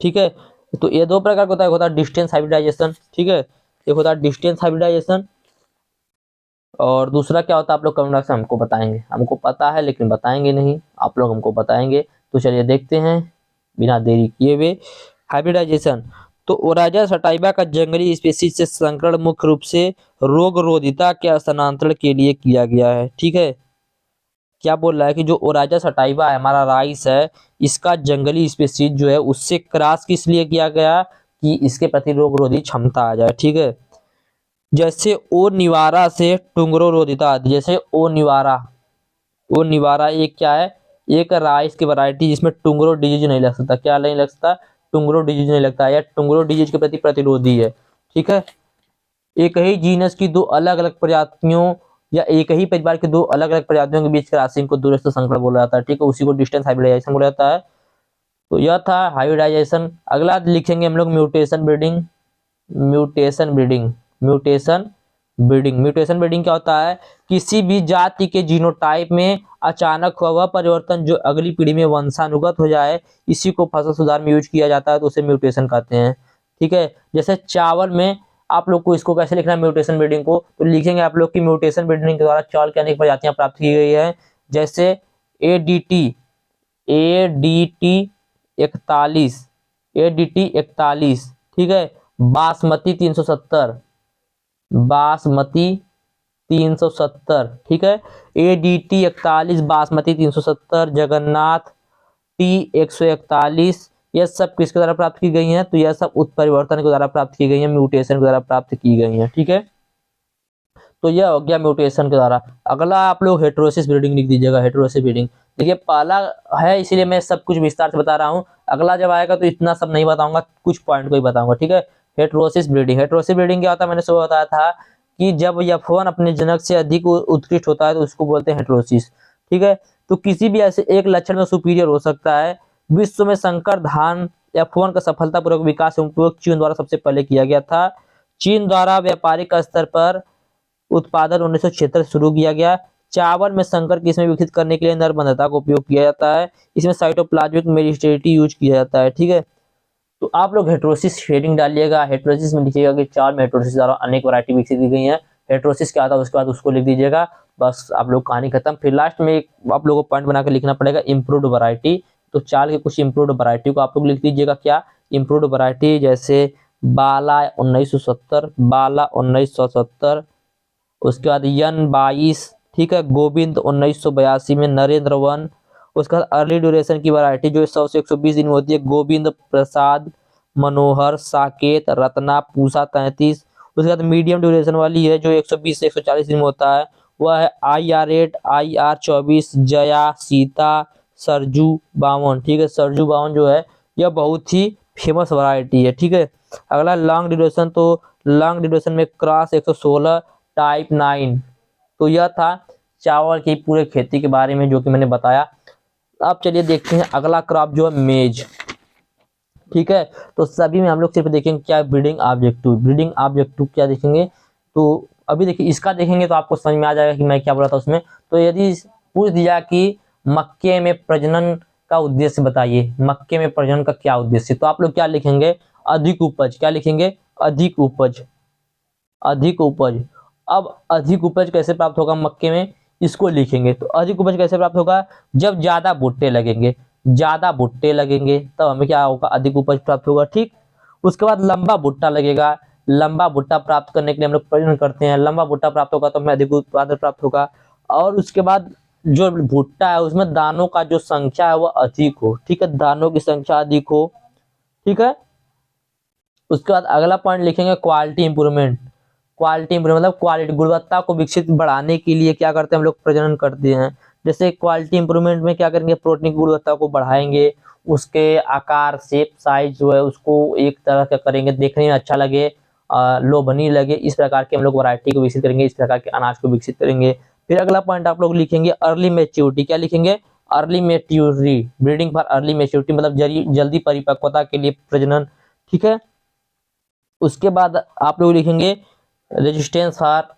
[SPEAKER 1] ठीक है, तो ये दो प्रकार का होता है, एक होता है डिस्टेंस हाइब्रिडाइजेशन। ठीक है, एक होता है डिस्टेंस हाइब्रिडाइजेशन और दूसरा क्या होता है आप लोग कमेंट बॉक्स में हमको बताएंगे। हमको पता है लेकिन बताएंगे नहीं, आप लोग हमको बताएंगे। तो चलिए देखते हैं बिना देरी किए हुए हाइब्रिडाइजेशन। तो ओराइजा सटाइवा का जंगली स्पीशीज से संकरण मुख्य रूप से रोगरोधिता के स्थानांतरण के लिए किया गया है। ठीक है, क्या बोल रहा है कि जो ओराइजा सटाइवा है हमारा राइस है, इसका जंगली स्पीशीज जो है उससे क्रॉस किस लिए किया गया कि इसके प्रति रोगरोधी क्षमता आ जाए। ठीक है, जैसे ओ निवारा से टुंगरो रोधिता, जैसे ओ निवारा एक क्या है, एक राइस की वैरायटी जिसमें टुंगरो डिजीज नहीं लग सकता। क्या नहीं लग सकता, टुंगरो डिजीज नहीं लगता, या टुंगरो डिजीज के प्रति प्रतिरोधी है। ठीक है, एक ही जीनस की दो अलग अलग प्रजातियों या एक ही परिवार की दो अलग अलग प्रजातियों के बीच क्रॉसिंग को दूरस्थ संकरण बोला जाता है। ठीक है, उसी को डिस्टेंस हाइब्रिडाइजेशन बोला जाता है। तो यह था हाइब्रिडाइजेशन। अगला लिखेंगे हम लोग म्यूटेशन ब्रीडिंग क्या होता है, किसी भी जाति के जीनोटाइप में अचानक हुआ वह परिवर्तन जो अगली पीढ़ी में वंशानुगत हो जाए, इसी को फसल सुधार में यूज किया जाता है, तो उसे म्यूटेशन कहते हैं। ठीक है, जैसे चावल में आप लोग को इसको कैसे लिखना है म्यूटेशन ब्रीडिंग को, तो लिखेंगे आप लोग की म्यूटेशन ब्रीडिंग के द्वारा चावल की अनेक प्रजातियां प्राप्त की गई है। जैसे ADT 41, ADT 41, ठीक है। बासमती 370, बासमती 370, ठीक है। ADT 41, बासमती 370, जगन्नाथ T 141, यह सब किसके द्वारा प्राप्त की गई हैं? तो यह सब उत्परिवर्तन के द्वारा प्राप्त की गई हैं, म्यूटेशन के द्वारा प्राप्त की गई हैं, ठीक है। तो यह हो गया म्यूटेशन के द्वारा। अगला आप लोग हेटेरोसिस ब्रीडिंग लिख दीजिएगा, हेटेरोसिस ब्रीडिंग। देखिए पहला है इसीलिए मैं सब कुछ विस्तार से बता रहा हूँ, अगला जब आएगा तो इतना सब नहीं बताऊंगा, कुछ पॉइंट को ही बताऊंगा, ठीक है। हेटेरोसिस ब्रीडिंग, हेटेरोसिस ब्रीडिंग क्या होता है? मैंने सुबह बताया था कि जब F1 अपने जनक से अधिक उत्कृष्ट होता है तो उसको बोलते हैं हेटेरोसिस, ठीक है। तो किसी भी ऐसे एक लक्षण में सुपीरियर हो सकता है। विश्व में संकर धान F1 का सफलतापूर्वक विकास एवं उपयोग चीन द्वारा सबसे पहले किया गया था। चीन द्वारा व्यापारिक स्तर पर उत्पादन 1976 से शुरू किया गया। चावल में संकर किस्में विकसित करने के लिए नरबंधता का उपयोग किया जाता है। इसमें साइटोप्लाज्मिक मेरिस्टेटी यूज किया जाता है, ठीक है। तो आप लोग हेटेरोसिस शेडिंग डालिएगा, हेटेरोसिस में लिखिएगा कि चावल में हेटेरोसिस द्वारा अनेक वैरायटी विकसित की गई हैं। हेटेरोसिस क्या आता है उसके बाद उसको लिख दीजिएगा, बस आप लोग कहानी खत्म। फिर लास्ट में एक आप लोगों को पॉइंट बना के लिखना पड़ेगा इम्प्रूव्ड वैरायटी। तो चावल के कुछ इम्प्रूव्ड वैरायटी को आप लोग लिख दीजिएगा, क्या इम्प्रूव्ड वैरायटी, जैसे बाला 1970, बाला 1970, उसके बाद N22, ठीक है। गोविंद 1982 में, नरेंद्र वन। उसके बाद अर्ली ड्यूरेशन की वैरायटी जो 100 से 120 दिन में होती है, गोविंद प्रसाद, मनोहर, साकेत, रत्ना, पूसा 33। उसके बाद मीडियम ड्यूरेशन वाली है जो 120 से 140 दिन में होता है, वह है IR8, IR24, जया, सीता, सरजू 52, ठीक है। सरजू 52 जो है यह बहुत ही फेमस वैरायटी है, ठीक है। अगला लॉन्ग ड्यूरेशन, तो लॉन्ग ड्यूरेशन में क्रॉस 116, टाइप 9। तो यह था चावल की पूरे खेती के बारे में जो कि मैंने बताया। अब चलिए देखते हैं अगला क्रॉप जो है मेज, ठीक है। तो सभी में हम लोग सिर्फ देखेंगे क्या ब्रीडिंग ऑब्जेक्टिव, ब्रीडिंग ऑब्जेक्टिव क्या देखेंगे। तो अभी देखिए इसका देखेंगे तो आपको समझ में आ जाएगा कि मैं क्या बोला था उसमें। तो यदि पूछ दिया कि मक्के में प्रजनन का उद्देश्य बताइए, मक्के में प्रजनन का क्या उद्देश्य, तो आप लोग क्या लिखेंगे? अधिक उपज। क्या लिखेंगे? अधिक उपज, अधिक उपज। अब अधिक उपज कैसे प्राप्त होगा मक्के में, इसको लिखेंगे। तो अधिक उपज कैसे प्राप्त होगा? जब ज्यादा भुट्टे लगेंगे, ज्यादा भुट्टे लगेंगे तब हमें क्या होगा? अधिक उपज प्राप्त होगा, ठीक। उसके बाद लंबा भुट्टा लगेगा, लंबा भुट्टा प्राप्त करने के लिए हम लोग प्रजनन करते हैं, लंबा भुट्टा प्राप्त होगा तो हमें अधिक उत्पादन प्राप्त होगा। और उसके बाद जो भुट्टा है उसमें दानों का जो संख्या है वो अधिक हो, ठीक है, दानों की संख्या अधिक हो, ठीक है। उसके बाद अगला पॉइंट लिखेंगे क्वालिटी इंप्रूवमेंट। क्वालिटी इंप्रूवमेंट मतलब क्वालिटी, गुणवत्ता को विकसित बढ़ाने के लिए क्या करते हैं हम लोग? प्रजनन करते हैं। जैसे क्वालिटी इंप्रूवमेंट में क्या करेंगे? प्रोटीन की गुणवत्ता को बढ़ाएंगे, उसके आकार, शेप, साइज जो है उसको एक तरह का करेंगे, देखने में अच्छा लगे, लोभनीय लगे, इस प्रकार के हम लोग वैरायटी को विकसित करेंगे, इस प्रकार के अनाज को विकसित करेंगे। फिर अगला पॉइंट आप लोग लिखेंगे अर्ली मैच्योरिटी। क्या लिखेंगे? Early maturity, breeding for early maturity मतलब जल्दी परिपक्वता के लिए प्रजनन, ठीक है। उसके बाद आप लोग लिखेंगे रेजिस्टेंस फॉर,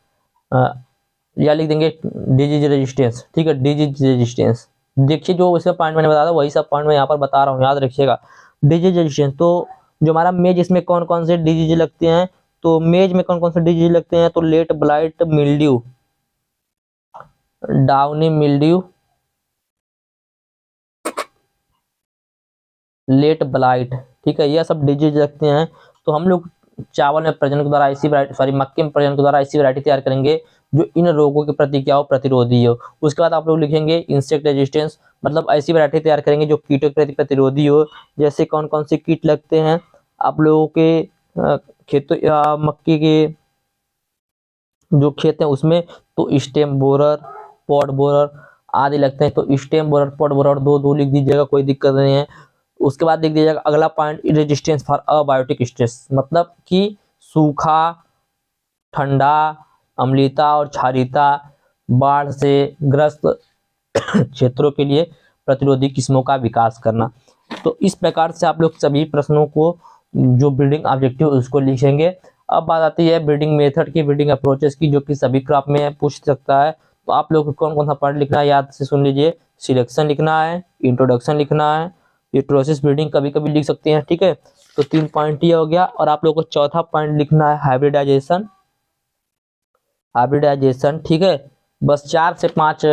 [SPEAKER 1] या लिख देंगे डिजीज रेजिस्टेंस, ठीक है, डिजीज रेजिस्टेंस। देखिए जो इसमें पॉइंट मैंने बताया था वही सब पॉइंट मैं यहाँ पर बता रहा हूँ, याद रखिएगा। डिजीज रेजिस्टेंस, तो जो हमारा मेज, इसमें कौन कौन से डिजीज लगते हैं? तो मेज में कौन कौन से डिजीज लगते हैं? तो late blight, mildew, downy mildew, late blight, ठीक है, यह सब डिजीज लगते हैं। तो हम लोग चावल में प्रजनन के द्वारा ऐसी वैरायटी, सॉरी मक्के में प्रजनन के द्वारा ऐसी वैरायटी तैयार करेंगे जो इन रोगों के प्रति क्या हो? प्रतिरोधी हो। उसके बाद आप लोग लिखेंगे इंसेक्ट रेजिस्टेंस, मतलब ऐसी वैरायटी तैयार करेंगे जो कीटों के प्रति प्रतिरोधी हो। जैसे कौन कौन से कीट लगते हैं आप लोगों के खेतों या मक्के के जो खेत हैं उसमें? तो स्टेम बोरर, पॉड बोरर आदि लगते हैं। तो स्टेम बोरर, पॉड बोरर दो दो लिख दीजिएगा, कोई दिक्कत नहीं है। उसके बाद लिख दीजिएगा अगला point resistance for abiotic stress, मतलब कि सूखा, ठंडा, अम्लीयता और क्षारीयता, बाढ़ से ग्रस्त क्षेत्रों के लिए प्रतिरोधी किस्मों का विकास करना। तो इस प्रकार से आप लोग सभी प्रश्नों को जो ब्रीडिंग ऑब्जेक्टिव उसको लिखेंगे। अब बात आती है ब्रीडिंग मेथड की, ब्रीडिंग अप्रोचेस की, जो कि सभी क्रॉप में पूछ सकता है। तो आप लोग को कौन कौन सा पॉइंट लिखना है याद से सुन लीजिए। सिलेक्शन लिखना है, इंट्रोडक्शन लिखना है, यूट्रोसिस ब्रीडिंग कभी कभी लिख सकते हैं, ठीक है। तो 3 पॉइंट ये हो गया। और आप लोग को चौथा पॉइंट लिखना है हाइब्रिडाइजेशन, हाइब्रिडाइजेशन, ठीक है। बस 4 से 5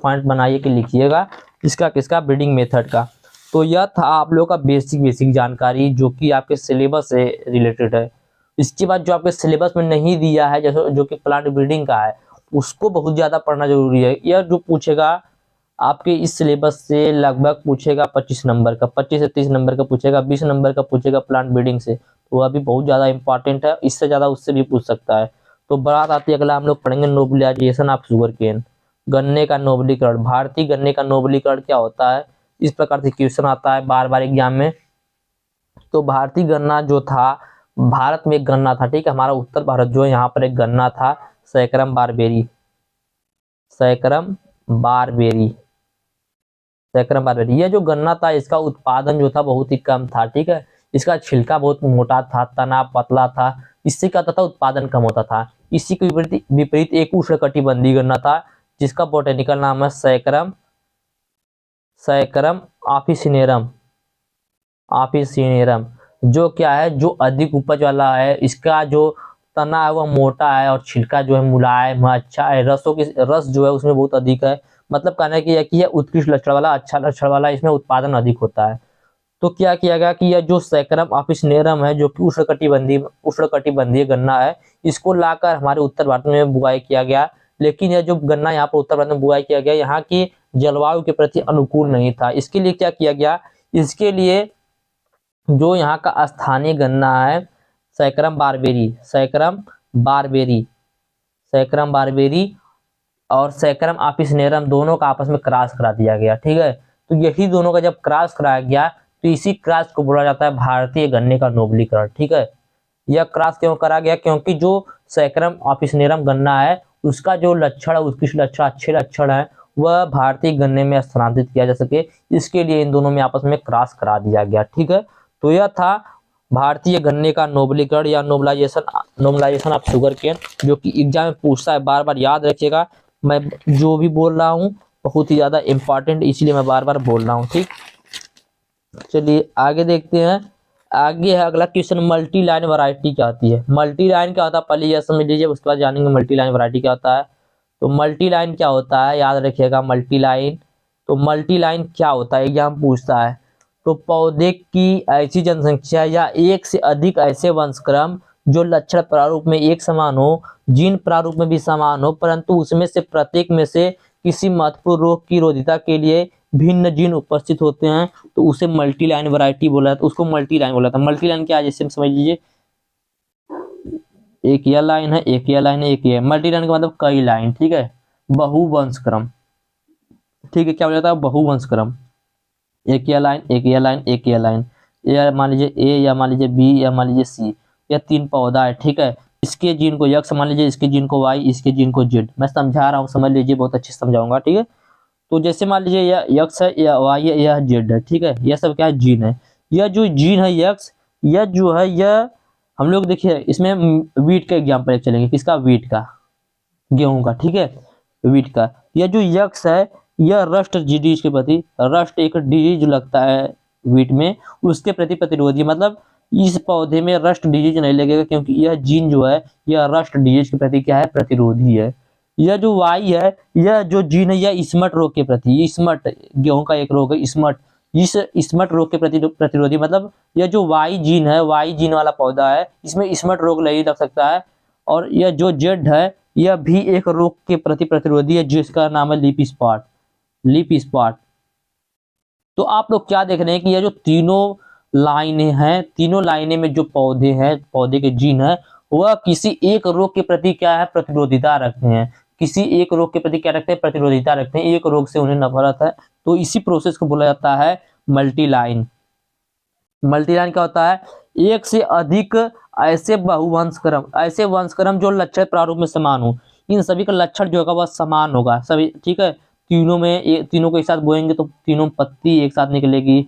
[SPEAKER 1] पॉइंट बनाइए कि लिखिएगा। इसका किसका, ब्रीडिंग मेथड का। तो यह था आप लोगों का बेसिक जानकारी जो कि आपके सिलेबस से रिलेटेड है। इसके बाद जो आपके सिलेबस में नहीं दिया है, जैसे जो कि प्लांट ब्रीडिंग का है, उसको बहुत ज़्यादा पढ़ना जरूरी है। यह जो पूछेगा आपके इस सिलेबस से लगभग पूछेगा 25 नंबर का, 25 से 30 नंबर का पूछेगा, 20 नंबर का पूछेगा प्लांट ब्रीडिंग से, तो वह भी बहुत ज़्यादा इंपॉर्टेंट है। इससे ज़्यादा उससे भी पूछ सकता है। तो बात आती है, अगला हम लोग पढ़ेंगे नोबलाइजेशन ऑफ शुगर केन, गन्ने का नोबलीकरण। भारतीय गन्ने का नोबलीकरण क्या होता है, इस प्रकार से क्वेश्चन आता है बार बार एग्जाम में। तो भारतीय गन्ना जो था, भारत में एक गन्ना था, ठीक है, हमारा उत्तर भारत जो है, यहाँ पर एक गन्ना था Saccharum barberi, Saccharum barberi, Saccharum barberi. यह जो गन्ना था इसका उत्पादन जो था बहुत ही कम था, ठीक है। इसका छिलका बहुत मोटा था, तना पतला था, इससे क्या होता था, उत्पादन कम होता था। इसी के विपरीत एक उष्णकटिबंधीय गन्ना था जिसका बोटेनिकल नाम है सैकरम, सैकरम ऑफिसिनेरम, ऑफिसिनेरम, जो क्या है, जो अधिक उपज वाला है। इसका जो तना है वह मोटा है और छिलका जो है मुलायम है, अच्छा है, रस जो है उसमें बहुत अधिक है। मतलब कहने की है कि यह उत्कृष्ट लक्षण वाला, अच्छा लक्षण वाला, इसमें उत्पादन अधिक होता है। तो क्या किया गया कि यह जो सैकरम ऑफिसिनेरम है, जो कि उष्णकटिबंधीय गन्ना है, इसको लाकर हमारे उत्तर भारत में बुआई किया गया। लेकिन यह जो गन्ना यहाँ पर उत्तर भारत में बुआई किया गया, यहाँ की जलवायु के प्रति अनुकूल नहीं था। इसके लिए क्या किया गया, इसके लिए जो यहाँ का स्थानीय गन्ना है Saccharum barberi, Saccharum barberi, Saccharum barberi और सैकरम ऑफिसिनेरम दोनों का आपस में क्रॉस करा दिया गया, ठीक है। तो यही दोनों का जब क्रॉस कराया गया तो इसी क्रॉस को बोला जाता है भारतीय गन्ने का नोबलीकरण, ठीक है। यह क्रॉस क्यों करा गया, क्योंकि जो सैकरम ऑफिसिनेरम गन्ना है उसका जो लक्षण है, उत्कृष्ट लक्षण, अच्छे लक्षण है, वह भारतीय गन्ने में स्थानांतरित किया जा सके, इसके लिए इन दोनों में आपस में क्रॉस करा दिया गया, ठीक है। तो यह था भारतीय गन्ने का नोबलीकरण या नोबलाइजेशन ऑफ शुगर केन, जो कि एग्जाम में पूछता है। बार बार याद रखिएगा, मैं जो भी बोल रहा हूँ बहुत ही ज्यादा इंपॉर्टेंट, इसलिए मैं बार बार बोल रहा हूँ, ठीक। चलिए आगे देखते हैं। आगे है अगला क्वेश्चन, मल्टी लाइन वैरायटी क्या होती है। मल्टी लाइन क्या होता है पहले यह समझ लीजिए, उसके बाद जानेंगे मल्टी लाइन वैरायटी क्या होता है। तो मल्टी लाइन क्या होता है, याद रखिएगा मल्टी लाइन। तो मल्टी लाइन क्या होता है, एग्जाम पूछता है। तो पौधे की ऐसी जनसंख्या या एक से अधिक ऐसे वंशक्रम जो लक्षण प्रारूप में एक समान हो, जीन प्रारूप में भी समान हो, परंतु उसमें से प्रत्येक में से किसी महत्वपूर्ण रोग की रोधिता के लिए भिन्न जीन उपस्थित होते हैं, तो उसे मल्टी लाइन वैरायटी बोला जाता है, उसको मल्टी लाइन बोला जाता है। मल्टी लाइन क्या है, जैसे समझ लीजिए, एक यह लाइन है, एक यह लाइन है, एक ये। मल्टी लाइन का मतलब कई लाइन, ठीक है, बहुवंशक्रम, ठीक है। क्या बोला जाता है, बहुवंशक्रम, एक यह लाइन, एक यह लाइन, एक यह लाइन, या मान लीजिए ए, या मान लीजिए बी, या मान लीजिए सी, यह तीन पौधा है, ठीक है। इसके जीन को यक्स मान लीजिए, इसके जीन को वाई, इसके जीन को जेड। मैं समझा रहा हूँ, समझ लीजिए, बहुत अच्छे से समझाऊंगा, ठीक है। तो जैसे मान लीजिए यह यक्स है, यह वाई है, यह जेड है, ठीक है। यह सब क्या है, जीन है। यह जो जीन है यक्स, यह जो है, यह हम लोग देखिए इसमें वीट का एग्जाम्पल चलेंगे, किसका, वीट का, गेहूं का, ठीक है, वीट का। यह जो यक्स है, यह रस्ट डिजीज के प्रति, रस्ट एक डिजीज लगता है वीट में, उसके प्रति प्रतिरोधी, मतलब इस पौधे में रस्ट डिजीज नहीं लगेगा, क्योंकि यह जीन जो है यह रस्ट डिजीज के प्रति क्या है, प्रतिरोधी है। यह जो वाई है, यह जो जीन है, यह स्मट रोग के प्रति, स्मट गेहूं का एक रोग है स्मट, इस स्मट रोग के प्रति प्रतिरोधी, मतलब यह जो वाई जीन है, वाई जीन वाला पौधा है, इसमें स्मट रोग नहीं लग सकता है। और यह जो जेड है, यह भी एक रोग के प्रति प्रतिरोधी है, जिसका नाम है लीफ स्पॉट, लीफ स्पॉट। तो आप लोग क्या देख रहे हैं कि यह जो तीनों लाइनें हैं, तीनों लाइनें में जो पौधे हैं, पौधे के जीन है, वह किसी एक रोग के प्रति क्या है, प्रतिरोधिता रखते हैं, किसी एक रोग के प्रति क्या रखते हैं, प्रतिरोधिता रखते हैं, एक रोग से उन्हें नफरत है। तो इसी प्रोसेस को बोला जाता है मल्टी लाइन। मल्टी लाइन क्या होता है, एक से अधिक ऐसे बहुवंशक्रम, ऐसे वंशक्रम जो लक्षण प्रारूप में समान हो, इन सभी का लक्षण जो होगा वह समान होगा सभी, ठीक है। तीनों में, तीनों को एक साथ बोएंगे तो तीनों पत्ती एक साथ निकलेगी,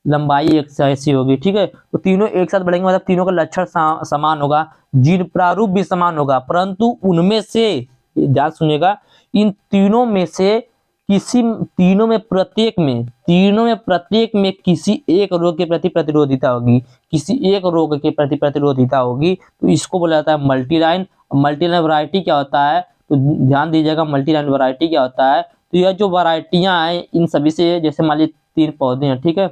[SPEAKER 1] लंबाई एक ऐसी होगी, ठीक है। तो तीनों एक साथ बढ़ेंगे मतलब तीनों का लक्षण समान होगा, जीन प्रारूप भी समान होगा, परंतु उनमें से, ध्यान सुनिएगा, इन तीनों में से किसी, तीनों में प्रत्येक में किसी एक रोग के प्रति प्रतिरोधिता होगी, किसी एक रोग के प्रति प्रतिरोधिता होगी, तो इसको बोला जाता है multi line. Multi line variety क्या होता है, तो ध्यान दीजिएगा, मल्टी लाइन वैरायटी क्या होता है, तो यह जो वैरायटियां हैं इन सभी से, जैसे मान लीजिए 3 पौधे हैं, ठीक है,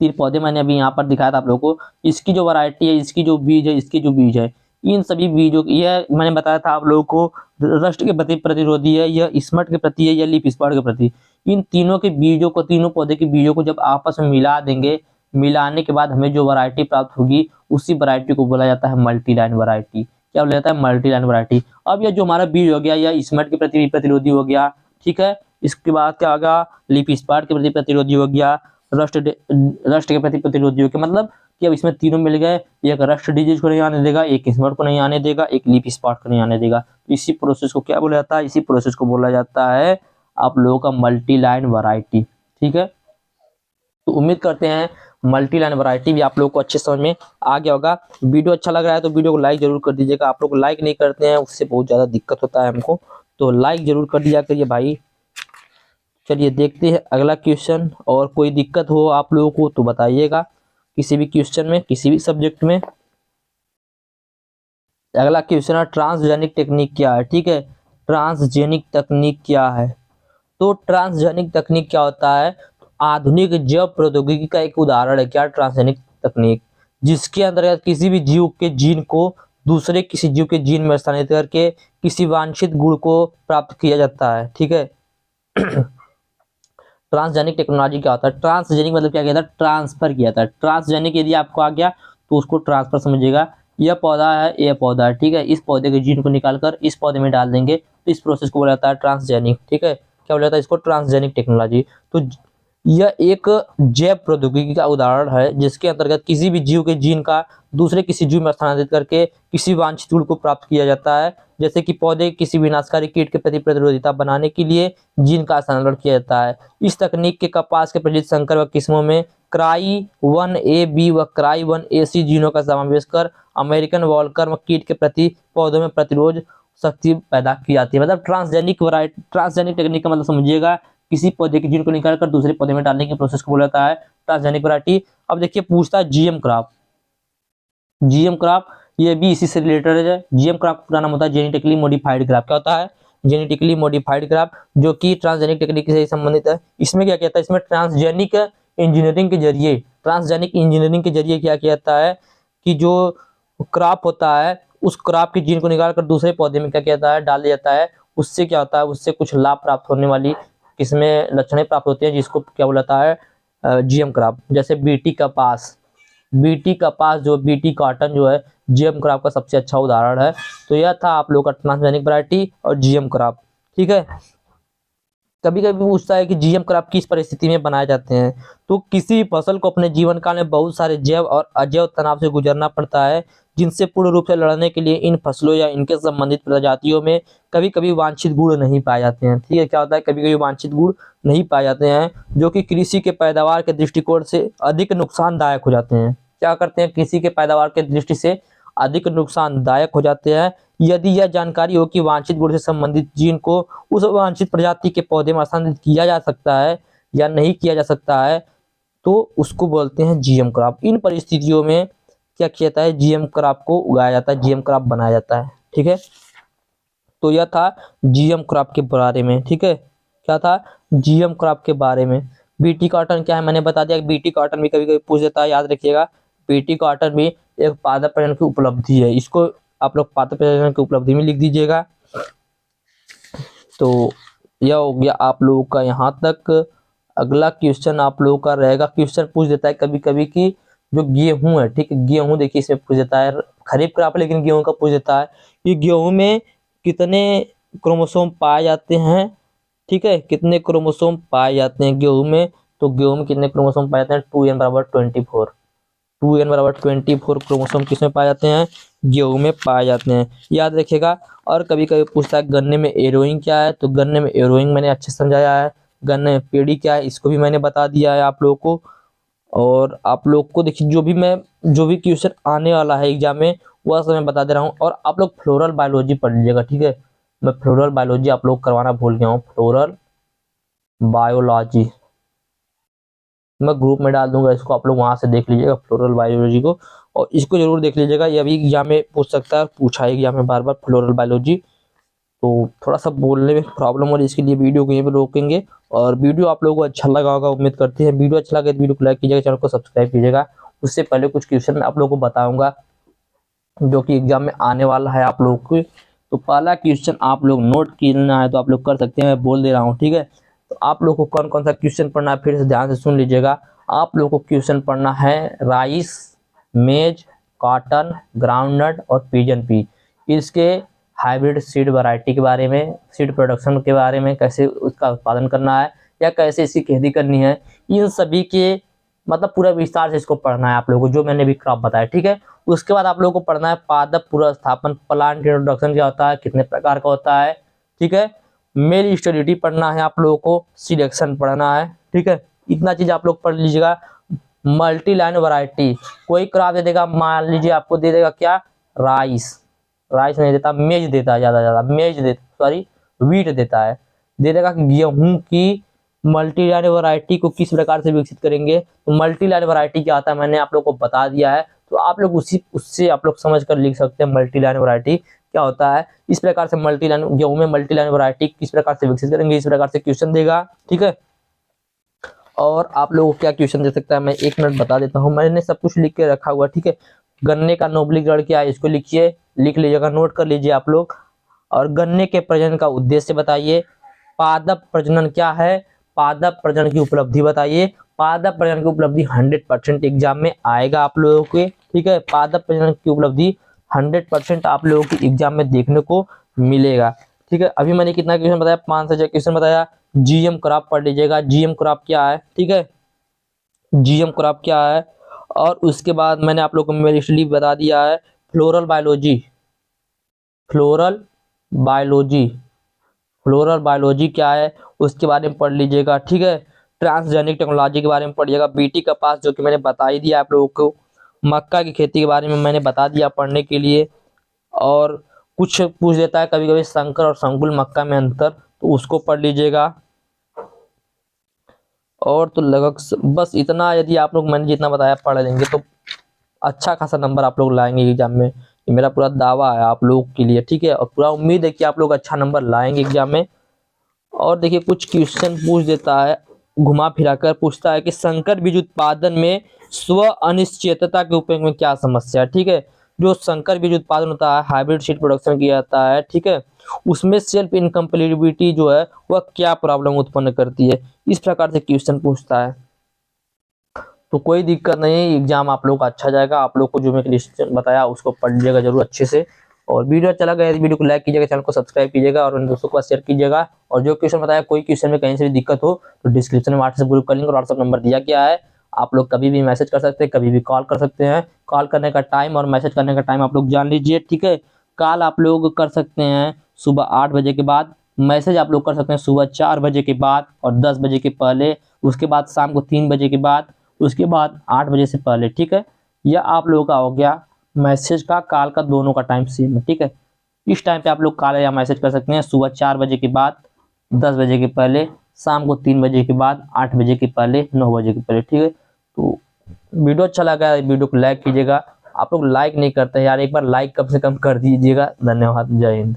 [SPEAKER 1] 3 पौधे मैंने अभी यहाँ पर दिखाया था आप लोगों को, इसकी जो वैरायटी है, इसकी जो बीज है, इसके जो बीज है, इन सभी बीजों की, यह मैंने बताया था आप लोगों को रस्ट के प्रति प्रतिरोधी है, यह स्मट के प्रति है, या लीफ स्पॉट के प्रति। इन तीनों के बीजों को, तीनों पौधे के बीजों को जब आपस में मिला देंगे, मिलाने के बाद हमें जो वैरायटी प्राप्त होगी, उसी वैरायटी को बोला जाता है मल्टी लाइन वैरायटी। क्या बोला जाता है? Multi line variety. अब यह जो हमारा बीज हो गया, यह स्मट के प्रति प्रतिरोधी हो गया, ठीक है। इसके बाद क्या होगा? लीफ स्पॉट के प्रति प्रतिरोधी हो गया, रस्ट के प्रति प्रतिरोधी हो गया। मतलब कि अब इसमें तीनों मिल गए, एक रस्ट डिजीज को नहीं आने देगा, एक स्मट को नहीं आने देगा, एक लीफ स्पॉट को नहीं आने देगा। तो इसी प्रोसेस को क्या बोला जाता है? इसी प्रोसेस को बोला जाता है आप लोगों का मल्टी लाइन वैरायटी, ठीक है। तो उम्मीद करते हैं मल्टी लाइन वैरायटी भी आप लोगों को अच्छे समझ में आ गया होगा। वीडियो अच्छा लग रहा है तो वीडियो को लाइक जरूर कर दीजिएगा। आप लोग लाइक नहीं करते हैं, उससे बहुत ज़्यादा दिक्कत होता है हमको, तो लाइक जरूर कर दिया करिए भाई। चलिए देखते हैं अगला क्वेश्चन, और कोई दिक्कत हो आप लोगों को तो बताइएगा, किसी भी क्वेश्चन में, किसी भी सब्जेक्ट में। अगला क्वेश्चन है ट्रांसजेनिक टेक्निक क्या है, ठीक है। ट्रांसजेनिक तकनीक क्या है? तो ट्रांसजेनिक तकनीक क्या होता है? आधुनिक जैव प्रौद्योगिकी का एक उदाहरण है क्या ट्रांसजेनिक तकनीक, जिसके अंतर्गत किसी भी जीव के जीन को दूसरे किसी जीव के जीन में स्थानांतरित करके किसी वांछित गुण को प्राप्त किया जाता है, ठीक है। ट्रांसजेनिक टेक्नोलॉजी क्या होता है? ट्रांसजेनिक मतलब क्या कहता है? ट्रांसफर किया था। ट्रांसजेनिक यदि आपको आ गया तो उसको ट्रांसफर समझिएगा। यह पौधा है, यह पौधा है, ठीक है, इस पौधे के जीन को निकालकर इस पौधे में डाल देंगे, तो इस प्रोसेस को बोला जाता है ट्रांसजेनिक, ठीक है। क्या बोला जाता है इसको? Transgenic technology. तो यह एक जैव प्रौद्योगिकी का उदाहरण है, जिसके अंतर्गत किसी भी जीव के जीन का दूसरे किसी जीव में स्थानांतरित करके किसी वांछित गुण को प्राप्त किया जाता है। जैसे कि पौधे किसी विनाशकारी कीट के प्रति प्रतिरोधिता बनाने के लिए जीन का स्थानांतरण किया जाता है। इस तकनीक के कपास के प्रचलित संकर व किस्मों में क्राई 1A-B व क्राई 1A-C जीनों का समावेश कर अमेरिकन वॉलकर्म कीट के प्रति पौधों में प्रतिरोध शक्ति पैदा की जाती है। मतलब ट्रांसजेनिक टेक्निक का मतलब समझिएगा, किसी पौधे के जीन को निकालकर दूसरे पौधे में डालने के प्रोसेस को बोला जाता है ट्रांसजेनिक वैरायटी। अब देखिए पूछता है जीएम क्रॉप। जीएम क्रॉप ये भी इसी से रिलेटेड है। जीएम क्रॉप का नाम होता है जेनेटिकली मॉडिफाइड क्रॉप। क्या होता है? जेनेटिकली मॉडिफाइड क्रॉप, जो कि ट्रांसजेनिक टेक्निक से संबंधित है। इसमें क्या कहता है? इसमें ट्रांसजेनिक इंजीनियरिंग के जरिए क्या किया जाता है कि जो क्रॉप होता है, उस क्रॉप के जीन को निकालकर दूसरे पौधे में क्या किया जाता है? डाल दिया जाता है। उससे क्या होता है? उससे कुछ लाभ प्राप्त होने वाली किस्में, लक्षणें प्राप्त होती हैं, जिसको क्या बोलाता है? GM crop. जैसे बीटी कपास जो बीटी कॉटन जो है, जीएम क्रॉप का सबसे अच्छा उदाहरण है। तो यह था आप लोग का ट्रांसजेनिक वैरायटी और जीएम क्रॉप, ठीक है। कभी कभी पूछता है कि जीएम क्रॉप किस परिस्थिति में बनाए जाते हैं। तो किसी भी फसल को अपने जीवन काल में बहुत सारे जैव और अजैव तनाव से गुजरना पड़ता है, जिनसे पूर्ण रूप से लड़ने के लिए इन फसलों या इनके संबंधित प्रजातियों में कभी कभी वांछित गुण नहीं पाए जाते हैं, ठीक है। क्या होता है? कभी कभी वांछित गुण नहीं पाए जाते हैं, जो कि कृषि के पैदावार के दृष्टिकोण से अधिक नुकसानदायक हो जाते हैं। क्या करते हैं? कृषि के पैदावार के दृष्टि से अधिक नुकसानदायक हो जाते हैं। यदि यह जानकारी हो कि वांछित गुण से संबंधित जीन को उस वांछित प्रजाति के पौधे में स्थानांतरित किया जा सकता है या नहीं किया जा सकता है, तो उसको बोलते हैं जीएम क्रॉप। इन परिस्थितियों में क्या किया जाता है? जीएम क्रॉप को उगाया जाता है, जीएम क्रॉप बनाया जाता है, ठीक है। तो यह था जीएम क्रॉप के बारे में, ठीक है। क्या था? जीएम क्रॉप के बारे में। बीटी कॉटन क्या है? मैंने बता दिया। बीटी कॉटन भी कभी कभी पूछ देता है, याद रखिएगा। बीटी कॉटन भी एक पादप प्रजनन की उपलब्धि है। इसको आप लोग पादप प्रजनन की उपलब्धि में लिख दीजिएगा। तो यह हो गया आप लोगों का यहाँ तक। अगला क्वेश्चन आप लोगों का रहेगा, क्वेश्चन पूछ देता है कभी कभी कि जो गेहूं है, ठीक है, गेहूं देखिए इसमें पूछ देता है, खरीफ क्रॉप है लेकिन गेहूं का पूछ देता है कि गेहूं में कितने क्रोमोसोम पाए जाते हैं, ठीक है, कितने क्रोमोसोम पाए जाते हैं गेहूं में। तो गेहूं में कितने क्रोमोसोम पाए जाते हैं? 2n बराबर 24। 2n बराबर 24 क्रोमोसोम किसमें पाए जाते हैं? गेहूं में पाए जाते हैं, याद रखिएगा। और कभी कभी पूछता है गन्ने में एरोइंग क्या है। तो गन्ने में एरोइंग मैंने अच्छे समझाया है। गन्ने में पेड़ी क्या है, इसको भी मैंने बता दिया है आप लोगों को। और आप लोग को देखिए जो भी क्वेश्चन आने वाला है एग्जाम में, वह सब मैं बता दे रहा हूँ। और आप लोग फ्लोरल बायोलॉजी पढ़ लीजिएगा, ठीक है। मैं फ्लोरल बायोलॉजी आप लोग करवाना भूल गया हूँ। फ्लोरल बायोलॉजी मैं ग्रुप में डाल दूंगा, इसको आप लोग वहां से देख लीजिएगा फ्लोरल बायोलॉजी को, और इसको जरूर देख लीजिएगा। ये अभी एग्जाम में पूछ सकता है, पूछा है एग्जाम में बार बार फ्लोरल बायोलॉजी। तो थोड़ा सा बोलने में प्रॉब्लम हो रही है, इसके लिए वीडियो को यहीं पे रोकेंगे। और वीडियो आप लोगों को अच्छा लगा होगा, उम्मीद करते हैं। वीडियो अच्छा लगे तो वीडियो को लाइक कीजिएगा, चैनल को सब्सक्राइब कीजिएगा। उससे पहले कुछ क्वेश्चन आप लोगों को बताऊंगा जो कि एग्जाम में आने वाला है आप लोगों को। तो पहला क्वेश्चन आप लोग नोट करना है तो आप लोग कर सकते हैं, मैं बोल दे रहा हूँ, ठीक है। तो आप लोग को कौन कौन सा क्वेश्चन पढ़ना है फिर से ध्यान से सुन लीजिएगा। आप लोग को क्वेश्चन पढ़ना है राइस, मेज, कॉटन, ग्राउंडनट और पिजन पी, इसके हाइब्रिड सीड वैरायटी के बारे में, सीड प्रोडक्शन के बारे में, कैसे उसका उत्पादन करना है या कैसे इसकी खेती करनी है, इन सभी के मतलब पूरा विस्तार से इसको पढ़ना है आप लोगों को, जो मैंने भी क्रॉप बताया, ठीक है। उसके बाद आप लोगों को पढ़ना है पादप पुनर्स्थापन, प्लांट इंट्रोडक्शन क्या होता है, कितने प्रकार का होता है, ठीक है। मेल स्टेरिलिटी पढ़ना है आप लोगों को, सिलेक्शन पढ़ना है, ठीक है। इतना चीज आप लोग पढ़ लीजिएगा। मल्टी लाइन वैरायटी, कोई क्रॉप दे देगा, मान लीजिए आपको दे देगा क्या, राइस, राइस नहीं देता, मेज देता है, ज्यादा मेज देता, सॉरी वीट देता है, दे देगा कि गेहूं की मल्टी लाइन वैरायटी को किस प्रकार से विकसित करेंगे। तो मल्टी लाइन वैरायटी क्या आता है मैंने आप लोग को बता दिया है, तो आप लोग उससे आप लोग समझ कर लिख सकते हैं मल्टी लाइन वैरायटी क्या होता है। इस प्रकार से मल्टी लाइन, गेहूं में मल्टी लाइन वैरायटी किस प्रकार से विकसित करेंगे, इस प्रकार से क्वेश्चन देगा, ठीक है। और आप लोगों को क्या क्वेश्चन दे सकता है, मैं 1 मिनट बता देता हूँ, मैंने सब कुछ लिख के रखा हुआ, ठीक है। गन्ने का नोबलिक जड़ क्या है, इसको लिखिए, लिख लीजिएगा, नोट कर लीजिए आप लोग। और गन्ने के प्रजनन का उद्देश्य बताइए। पादप प्रजनन क्या है, पादप प्रजनन की उपलब्धि बताइए। पादप प्रजनन की उपलब्धि 100% एग्जाम में आएगा आप लोगों के, ठीक है। पादप प्रजनन की उपलब्धि 100% आप लोगों की एग्जाम में देखने को मिलेगा, ठीक है। अभी मैंने कितना क्वेश्चन बताया, 5 से 6 क्वेश्चन बताया। जीएम क्रॉप पढ़ लीजिएगा, जीएम क्रॉप क्या है, ठीक है, जीएम क्रॉप क्या है। और उसके बाद मैंने आप लोग को मेरिस्टली बता दिया है, floral biology, floral biology, floral biology क्या है उसके बारे में पढ़ लीजिएगा, ठीक है। ट्रांसजेनिक टेक्नोलॉजी के बारे में पढ़िएगा। बीटी कपास जो कि मैंने बता ही दिया आप लोगों को। मक्का की खेती के बारे में मैंने बता दिया पढ़ने के लिए। और कुछ पूछ देता है कभी कभी संकर और संकुल मक्का में अंतर, तो उसको पढ़ लीजिएगा। और तो लगभग बस इतना, यदि आप लोग मैंने जितना बताया पढ़ लेंगे तो अच्छा खासा नंबर आप लोग लाएंगे एग्जाम में, ये मेरा पूरा दावा है आप लोग के लिए, ठीक है। और पूरा उम्मीद है कि आप लोग अच्छा नंबर लाएंगे एग्जाम में। और देखिए कुछ क्वेश्चन पूछ देता है, घुमा फिरा कर पूछता है कि संकर बीज उत्पादन में स्व अनिश्चितता के उपयोग में क्या समस्या है, ठीक है। जो संकर बीज उत्पादन होता है, हाइब्रिड सीड प्रोडक्शन किया जाता है, ठीक है, उसमें सेल्फ इनकम्पेटिबिलिटी जो है वह क्या प्रॉब्लम उत्पन्न करती है, इस प्रकार से क्वेश्चन पूछता है। तो कोई दिक्कत नहीं, एग्जाम आप लोग का अच्छा जाएगा। आप लोग को जो मैं क्वेश्चन बताया उसको पढ़ लीजिएगा जरूर अच्छे से। और वीडियो अच्छा लगा वीडियो को लाइक कीजिएगा, चैनल को सब्सक्राइब कीजिएगा और उन दोस्तों को शेयर कीजिएगा। और जो क्वेश्चन बताया, कोई क्वेश्चन में कहीं से भी दिक्कत हो तो डिस्क्रिप्शन में व्हाट्सएप ग्रुप का लिंक और व्हाट्सएप नंबर दिया गया है, आप लोग कभी भी मैसेज कर सकते हैं, कभी भी कॉल कर सकते हैं। कॉल करने का टाइम और मैसेज करने का टाइम आप लोग जान लीजिए, ठीक है। कॉल आप लोग कर सकते हैं सुबह 8 बजे के बाद, मैसेज आप लोग कर सकते हैं सुबह 4 बजे के बाद और 10 बजे के पहले, उसके बाद शाम को 3 बजे के बाद, उसके बाद 8 बजे से पहले, ठीक है। यह आप लोगों का हो गया मैसेज का, कॉल का, दोनों का टाइम सेम है, ठीक है। इस टाइम पे आप लोग कॉल या मैसेज कर सकते हैं, सुबह 4 बजे के बाद, 10 बजे के पहले, शाम को 3 बजे के बाद, 8 बजे के पहले, 9 बजे के पहले, ठीक है। तो वीडियो अच्छा लगा वीडियो को लाइक कीजिएगा। आप लोग लाइक नहीं करते यार, एक बार लाइक कम से कम कर दीजिएगा। धन्यवाद, जय हिंद।